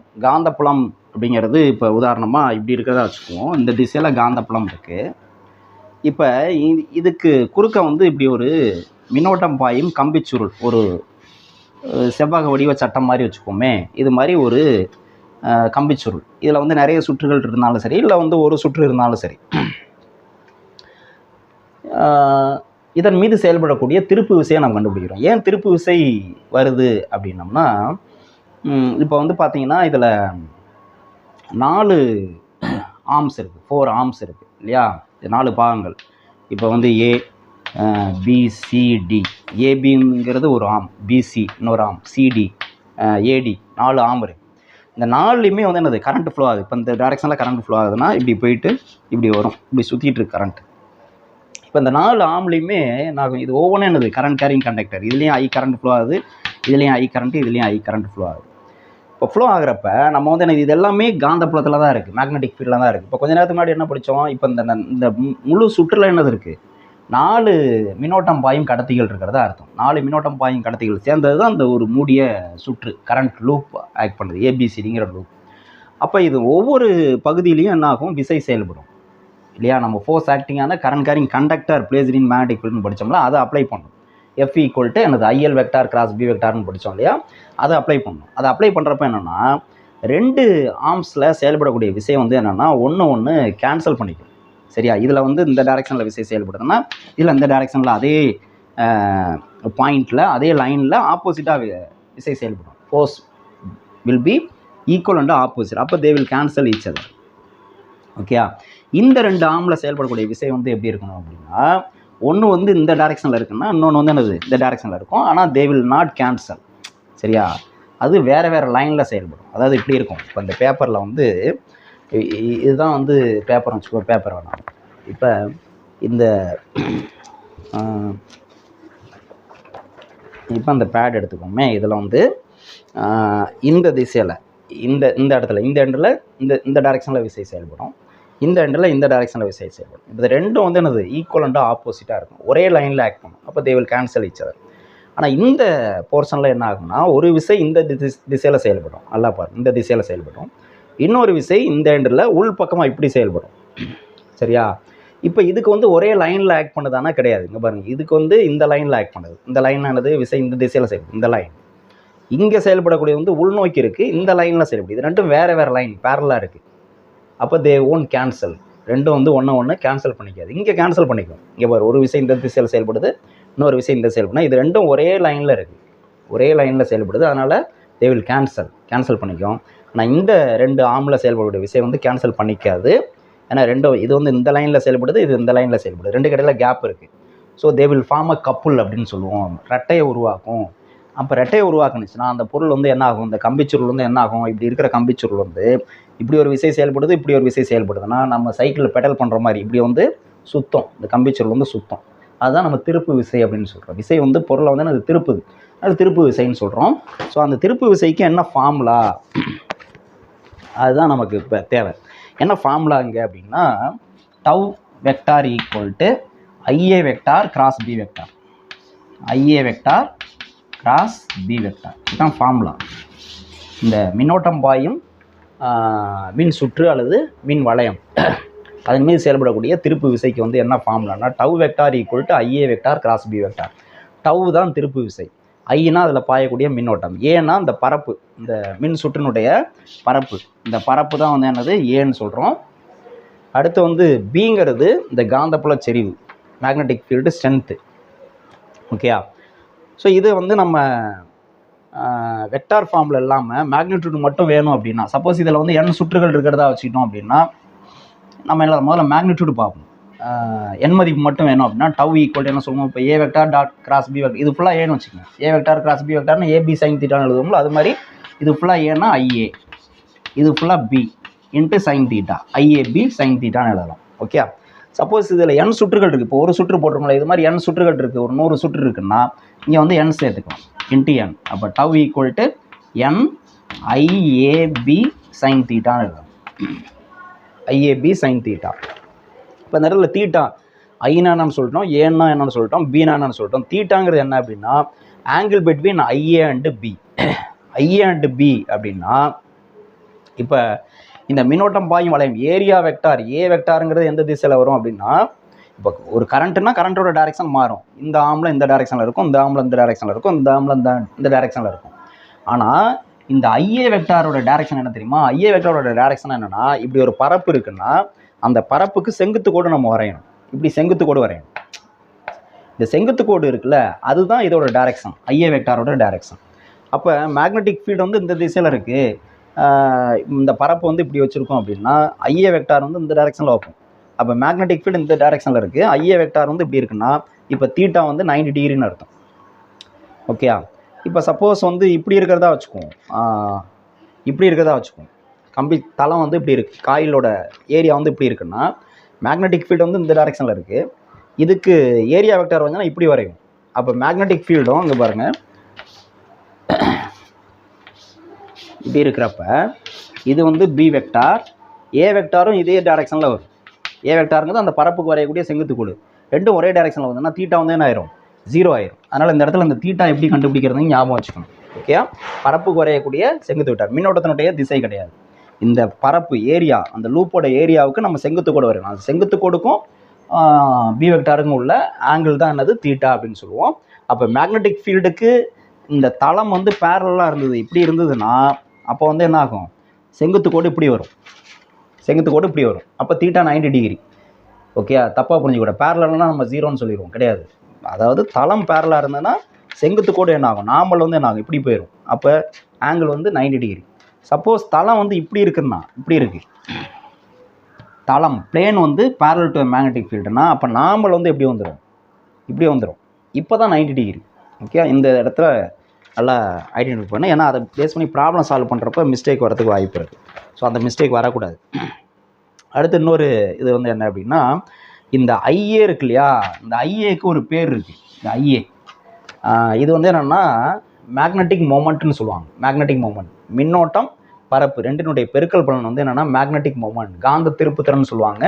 அப்படிங்கிறது, இப்போ உதாரணமாக இப்படி இருக்கிறதா வச்சுக்குவோம். இந்த திசையில் காந்தப்புலம் இருக்குது. இப்போ இதுக்கு குறுக்க வந்து இப்படி ஒரு மின்னோட்டம் பாயும் கம்பிச்சுருள், ஒரு செவ்வக வடிவ சட்டம் மாதிரி வச்சுக்கோமே. இது மாதிரி ஒரு கம்பிச்சுருள், இதில் வந்து நிறைய சுற்றுகள் இருந்தாலும் சரி, இல்லை வந்து ஒரு சுற்று இருந்தாலும் சரி, இதன் மீது செயல்படக்கூடிய திருப்பு விசையை நம்ம கண்டுபிடிக்கிறோம். ஏன் திருப்பு விசை வருது அப்படின்னம்னா, இப்போ வந்து பார்த்தீங்கன்னா இதில் 4 ஆர்ம்ஸ் இருக்குது, 4 ஆர்ம்ஸ் இருக்குது இல்லையா, 4 பாகங்கள். இப்போ வந்து ஏ பிசிடி, ஏபிங்கிறது ஒரு ஆர்ம், பிசி இன்னொரு ஆர்ம், சிடி ஏடி, 4 ஆர்ம் இருக்குது. இந்த 4லையுமே வந்து என்னது கரண்ட் ஃப்ளோ ஆகுது. இப்போ இந்த டைரெக்ஷனில் கரண்ட் ஃப்ளோ ஆகுதுன்னா இப்படி போயிட்டு இப்படி வரும், இப்படி சுற்றிட்டு இருக்கு கரண்ட். இப்போ இந்த 4 ஆர்ம்லேயுமே நான் இது ஒவ்வொன்றும் என்னது கரண்ட் கேரிங் கண்டக்டர். இதுலேயும் ஐ கரண்ட் ஃப்ளோ ஆகுது, இதுலேயும் ஐ கரண்ட்டு, இதுலேயும் ஐ கரண்ட் ஃப்ளோ ஆகுது. இப்போ ஃப்ளோ ஆகிறப்ப நம்ம வந்து எனக்கு இது எல்லாமே காந்தப்புலத்தில் தான் இருக்குது, மேக்னெட்டிக் ஃபீல்டில் தான் இருக்குது. இப்போ கொஞ்ச நேரத்துக்கு முன்னாடி என்ன படித்தோம், இப்போ இந்த முழு சுற்றில் என்னது இருக்குது, 4 மின்னோட்டம் பாயும் கடத்திகள் இருக்கிறதா அர்த்தம். 4 மின்னோட்டம் பாயும் கடத்திகள் சேர்ந்தது தான் அந்த ஒரு மூடிய சுற்று, கரண்ட் லூப் ஆக்ட் பண்ணுது, ஏபிசிடிங்கிற லூப். அப்போ இது ஒவ்வொரு பகுதியிலையும் என்ன ஆகும், விசை செயல்படும் இல்லையா. நம்ம ஃபோர்ஸ் ஆக்டிங்கான current carrying conductor placed in magnetic ஃபீல்டுன்னு படித்தோம்ல, அதை அப்ளை பண்ணணும். F = எனது IL வெக்டார் கிராஸ் B வெக்டார்னு படித்தோம் இல்லையா, அதை அப்ளை பண்ணணும். அதை அப்ளை பண்ணுறப்ப என்னென்னா 2 ஆர்ம்ஸில் செயல்படக்கூடிய விசை வந்து என்னென்னா ஒன்று கேன்சல் பண்ணிக்கும் சரியா. இதில் வந்து இந்த டைரெக்ஷனில் விசை செயல்படுதுன்னா இதில் இந்த டைரெக்ஷனில் அதே பாயிண்டில் அதே லைனில் ஆப்போசிட்டாக விசை செயல்படும். Force will be equal and opposite. அப்போ they will cancel each other. Okay, இந்த 2 ஆர்மில் செயல்படக்கூடிய விசை வந்து எப்படி இருக்கணும் அப்படின்னா, ஒன்று வந்து இந்த டைரெக்ஷனில் இருக்குன்னா இன்னொன்று வந்து என்னது இந்த டைரெக்ஷனில் இருக்கும். ஆனால் தே வில் நாட் கேன்சல் சரியா. அது வேறு லைனில் செயல்படும். அதாவது இப்படி இருக்கும். இப்போ இந்த பேப்பரில் வந்து இதுதான் வந்து பேப்பர் வச்சுக்கோ, பேப்பர் வேணாம். இப்போ இந்த அந்த பேட் எடுத்துக்கோமே, இதில் வந்து இந்த திசையில் இந்த இடத்துல இந்த எண்டில் இந்த டைரெக்ஷனில் விசை செயல்படும், இந்த எண்டில் இந்த டைரெக்ஷனில் விசை செயல்படும். இப்போ இது ரெண்டும் வந்து என்னது ஈக்குவல் அண்ட் ஆப்போசிட்டாக இருக்கும், ஒரே லைனில் ஆக்ட் பண்ணும். அப்போ they will cancel each other. ஆனால் இந்த போர்ஷனில் என்ன ஆகும்னா, ஒரு விசை இந்த திசையில் செயல்படும், நல்லா பாரு, இந்த திசையில் செயல்படும். இன்னொரு விசை இந்த எண்டில் உள் பக்கமாக இப்படி செயல்படும் சரியா. இப்போ இதுக்கு வந்து ஒரே லைனில் ஆக்ட் பண்ணுதானா கிடையாது. இங்கே பாருங்கள், இதுக்கு வந்து இந்த லைனில் ஆக்ட் பண்ணுது. இந்த லைன் ஆனது விசை இந்த திசையில் செயல்படும், இந்த லைன். இங்கே செயல்படக்கூடிய வந்து உள்நோக்கி இருக்குது, இந்த லைனில் செயல்படும். இது ரெண்டும் வேறு லைன் பேரலாக இருக்குது. அப்போ தே ஓன் கேன்சல். ரெண்டும் வந்து ஒன்று கேன்சல் பண்ணிக்காது. இங்கே கேன்சல் பண்ணிக்கும். இங்கே பாரு, ஒரு விசை இந்த திசையில் செயல்படுது, இன்னொரு விசை இந்த செயல்படுனா இது ரெண்டும் ஒரே லைனில் இருக்குது, ஒரே லைனில் செயல்படுது. அதனால் தே வில் கேன்சல் பண்ணிக்கும். ஆனால் இந்த 2 ஆர்மில் செயல்படக்கூடிய விசை வந்து கேன்சல் பண்ணிக்காது. ஏன்னா இது வந்து இந்த லைனில் செயல்படுது, இது இந்த லைனில் செயல்படுது, 2 கடையில் கேப் இருக்குது. So they will form a couple அப்படின்னு சொல்லுவோம், ரெட்டையை உருவாக்கும். அப்போ ரெட்டையை உருவாக்குனுச்சுன்னா அந்த பொருள் வந்து என்ன ஆகும், இந்த கம்பிச்சுருள் வந்து என்ன ஆகும், இப்படி இருக்கிற கம்பிச்சுருள் வந்து இப்படி ஒரு விசை செயல்படுது, இப்படி ஒரு விசை செயல்படுதுன்னா நம்ம சைக்கிளில் பெடல் பண்ணுற மாதிரி இப்படி வந்து சுத்தம், இந்த கம்பிச்சுருள் வந்து சுத்தம். அதுதான் நம்ம திருப்பு விசை அப்படின்னு சொல்கிறோம். விசை வந்து பொருளை வந்து அது திருப்புது, அது திருப்பு விசைன்னு சொல்கிறோம். ஸோ அந்த திருப்பு விசைக்கு என்ன ஃபார்முலா, அதுதான் நமக்கு இப்போ தேவை. என்ன ஃபார்முலா இங்கே அப்படின்னா, tau vector equal to IA vector cross B vector, IA vector cross B vector, இதுதான் ஃபார்முலா. இந்த மின்னோட்டம் பாயும் மின் சுற்று அல்லது மின் வளையம் அதன் மீது செயல்படக்கூடிய திருப்பு விசைக்கு வந்து என்ன ஃபார்முலானா, tau vector equal to IA vector cross B vector. Tau தான் திருப்பு விசை, ஐனா அதில் பாயக்கூடிய மின்னோட்டம், ஏன்னா இந்த பரப்பு, இந்த மின் சுற்றினுடைய பரப்பு, இந்த பரப்பு தான் வந்து என்னது ஏன்னு சொல்கிறோம். அடுத்து வந்து பிங்கிறது இந்த காந்தப்புல செறிவு, மேக்னெட்டிக் ஃபீல்டு ஸ்ட்ரென்த்து. ஓகேயா. ஸோ இது வந்து நம்ம வெக்டார் ஃபார்மில் இல்லாமல் மேக்னிடியூட் மட்டும் வேணும் அப்படின்னா, சப்போஸ் இதில் வந்து n சுற்றுகள் இருக்கிறதா வச்சுக்கிட்டோம் அப்படின்னா நம்ம என்ன முதல்ல மேக்னிடியூட் பார்ப்போம். n மதிப்பு மட்டும் வேணும் அப்படின்னா டவ் ஈக்குவல் என்ன சொல்லுவோம், இப்போ A vector dot cross B vector, இது ஃபுல்லாக ஏன்னு வச்சுக்கோங்க. A vector cross B வெக்டார்னு AB sin தீட்டான்னு எழுதுவோம்ல, அது மாதிரி இது ஃபுல்லாக ஏன்னா IA, இது ஃபுல்லாக B into sin theta, IAB sin தீட்டான்னு எழுதலாம். ஓகே. சப்போஸ் இதில் n சுற்றுகள் இருக்குது, இப்போ ஒரு சுற்று போட்டிருக்கோம்ல, இது மாதிரி n சுற்றுகள் இருக்குது, ஒரு 100 சுற்று இருக்குன்னா இங்கே வந்து n சேர்த்துக்கலாம், இன்ட்டு n. அப்போ tau equal to n IAB sin தீட்டான்னு எழுதலாம், IAB sin தீட்டா. இப்போ இந்த இடத்துல தீட்டா ஐனா என்னன்னு சொல்லிட்டோம், ஏன்னா என்னன்னு சொல்லிட்டோம், பீனா என்னன்னு சொல்லிட்டோம். தீட்டாங்கிறது என்ன அப்படின்னா angle between IA and B. IA and B அப்படின்னா இப்போ இந்த மின்னோட்டம் பாயும் வளையம் ஏரியா வெக்டார் A வெக்டாருங்கிறது எந்த திசையில் வரும் அப்படின்னா, இப்போ ஒரு கரண்ட்னா கரண்ட்டோட டைரெக்ஷன் மாறும். இந்த ஆமில் இந்த டைரெக்ஷனில் இருக்கும், இந்த ஆமில் இந்த டைரெக்ஷனில் இருக்கும், இந்த ஆமில் இந்த டைரெக்ஷனில் இருக்கும். ஆனால் இந்த IA வெக்டாரோட டைரெக்ஷன் என்ன தெரியுமா, IA வெக்டாரோட டைரெக்ஷன் என்னென்னா, இப்படி ஒரு பரப்பு இருக்குன்னா அந்த பரப்புக்கு செங்குத்து கோடு நம்ம வரையணும். இப்படி செங்குத்து கோடு வரையணும். இந்த செங்குத்து கோடு இருக்குல்ல, அதுதான் இதோட டைரக்ஷன், ஐஏ வெக்டாரோட டைரக்ஷன். அப்போ மேக்னெட்டிக் ஃபீல்டு வந்து இந்த திசையில் இருக்குது, இந்த பரப்பு வந்து இப்படி வச்சுருக்கோம் அப்படின்னா ஐஏ வெக்டார் வந்து இந்த டைரக்ஷனில் வைப்போம். அப்போ மேக்னெட்டிக் ஃபீல்டு இந்த டைரக்ஷனில் இருக்குது, ஐஏ வெக்டார் வந்து இப்படி இருக்குன்னா இப்போ தீட்டா வந்து 90 டிகிரின்னு அர்த்தம். ஓகே, இப்போ சப்போஸ் வந்து இப்படி இருக்கிறதா வச்சுக்குவோம், கம்பி தளம் வந்து இப்படி இருக்குது, காயிலோட ஏரியா வந்து இப்படி இருக்குன்னா மேக்னெட்டிக் ஃபீல்டு வந்து இந்த டைரக்ஷனில் இருக்குது, இதுக்கு ஏரியா வெக்டார் வந்தோன்னா இப்படி வரையும். அப்போ மேக்னெட்டிக் ஃபீல்டும் இங்கே பாருங்கள் இப்படி இருக்கிறப்ப இது வந்து பி வெக்டார், ஏ வெக்டாரும் இதே டைரக்ஷனில் வரும். ஏ வெக்டாருங்கிறது அந்த பரப்புக்கு வரையக்கூடிய செங்குத்து கோடு, ரெண்டும் ஒரே டைரக்ஷனில் வந்தோன்னா தீட்டா வந்து என்ன ஆயிரும், 0 ஆயிரும். அதனால் இந்த இடத்துல இந்த தீட்டா எப்படி கண்டுபிடிக்கிறதுன்னு ஞாபகம் வச்சுக்கணும். ஓகே, பரப்புக்கு வரையக்கூடிய செங்குத்து வெக்டார், மின்னோட்டத்தினுடைய திசை கிடையாது. இந்த பரப்பு ஏரியா, அந்த லூப்போட ஏரியாவுக்கு நம்ம செங்குத்து கோடு வரையணும். அந்த செங்குத்து கோடுக்கும் பி வெக்டாருக்கும் உள்ள ஆங்கிள் தான் என்னது, தீட்டா அப்படின்னு சொல்லுவோம். அப்போ மேக்னெட்டிக் ஃபீல்டுக்கு இந்த தளம் வந்து பேரலாக இருந்தது, இப்படி இருந்ததுன்னா அப்போ வந்து என்ன ஆகும், செங்குத்து கோடு இப்படி வரும், அப்போ தீட்டா 90 டிகிரி. ஓகே, தப்பாக புரிஞ்சுக்கூட, பேரலல்னா நம்ம 0ன்னு சொல்லிடுவோம், கிடையாது. அதாவது தளம் பேரலாக இருந்ததுன்னா செங்குத்து கோடு என்ன ஆகும், நார்மல் வந்து என்ன ஆகும், இப்படி போயிடும். அப்போ ஆங்கிள் வந்து 90 டிகிரி. சப்போஸ் தளம் வந்து இப்படி இருக்குன்னா, இப்படி இருக்குது தளம், பிளேன் வந்து பேரலல் டு மேக்னெட்டிக் ஃபீல்டுனா அப்போ நார்மல் வந்து எப்படி வந்துடும், இப்படி வந்துடும். இப்போ தான் 90 டிகிரி. ஓகே, இந்த இடத்துல நல்லா ஐடென்டிஃபை பண்ணேன், ஏன்னா அதை பேஸ் பண்ணி ப்ராப்ளம் சால்வ் பண்ணுறப்ப மிஸ்டேக் வரதுக்கு வாய்ப்பு இருக்குது. ஸோ அந்த மிஸ்டேக் வரக்கூடாது. அடுத்து இன்னொரு இது வந்து என்ன அப்படின்னா, இந்த ஐஏ இருக்கு இல்லையா, இந்த ஐஏக்கு ஒரு பேர் இருக்குது, இந்த ஐஏ. இது வந்து என்னென்னா மேக்னெட்டிக் மொமெண்ட்னு சொல்லுவாங்க. மேக்னெட்டிக் மொமெண்ட், மின்னோட்டம் பரப்பு ரெண்டினுடைய பெருக்கல் பலன் வந்து என்னென்னா மேக்னெட்டிக் மொமெண்ட், காந்த திருப்புத்திறன் சொல்லுவாங்க.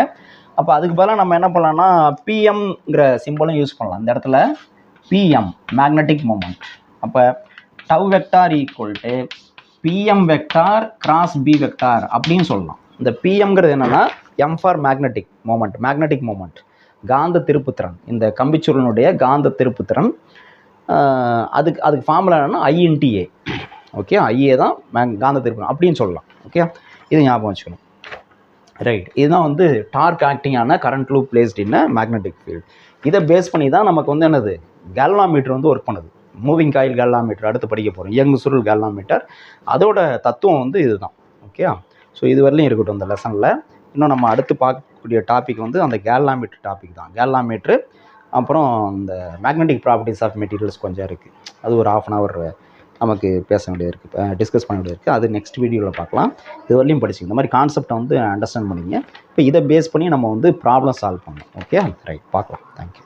அப்போ அதுக்கு பதிலாக நம்ம என்ன பண்ணலாம்னா பிஎம்ங்கிற சிம்பிளும் யூஸ் பண்ணலாம். இந்த இடத்துல பிஎம் மேக்னெட்டிக் மொமெண்ட். அப்போ tau vector equal to p m vector cross B vector அப்படின்னு சொல்லலாம். இந்த பிஎம்ங்கிறது என்னென்னா எம் ஃபார் மேக்னெட்டிக் மொமெண்ட், காந்த திருப்புத்திறன், இந்த கம்பிச்சுருளினுடைய காந்த திருப்புத்திறன். அதுக்கு ஃபார்முலா என்னென்னா ஐஇன்டிஏ. ஓகே, ஐஏ தான் காந்த திருப்புத்திறன் அப்படின்னு சொல்லலாம். ஓகே, இது ஞாபகம் வச்சுக்கணும். ரைட், இதுதான் வந்து டார்க் ஆக்டிங்கான current loop placed in magnetic field. இதை பேஸ் பண்ணி தான் நமக்கு வந்து என்னது, கேல்வாமீட்டர் வந்து ஒர்க் பண்ணுது. மூவிங் காயில் கேல்வாமீட்டர் அடுத்து படிக்க போகிறோம், இயங்கு சுருள் கேல்வாமீட்டர். அதோட தத்துவம் வந்து இதுதான். ஓகே, ஸோ இது வரலையும் இருக்கட்டும் இந்த லெசனில். இன்னும் நம்ம அடுத்து பார்க்கக்கூடிய டாபிக் வந்து அந்த கேல்வாமீட்டர் டாபிக் தான். கேல்வாமீட்ரு அப்புறம் இந்த மேக்னெட்டிக் ப்ராப்பர்ட்டிஸ் ஆஃப் மெட்டீரியல்ஸ் கொஞ்சம் இருக்குது, அது ஒரு 1/2 hour நமக்கு பேச வேண்டியது இருக்குது, டிஸ்கஸ் பண்ண வேண்டியது இருக்குது. அது நெக்ஸ்ட் வீடியோவில் பார்க்கலாம். இது வரலையும் படிச்சுங்க, இந்த மாதிரி கான்செப்டை வந்து அண்டர்ஸ்டாண்ட் பண்ணிங்க. இப்போ இதை பேஸ் பண்ணி நம்ம வந்து ப்ராப்ளம் சால்வ் பண்ணணும். ஓகே, ரைட், பார்க்கலாம். தேங்க்யூ.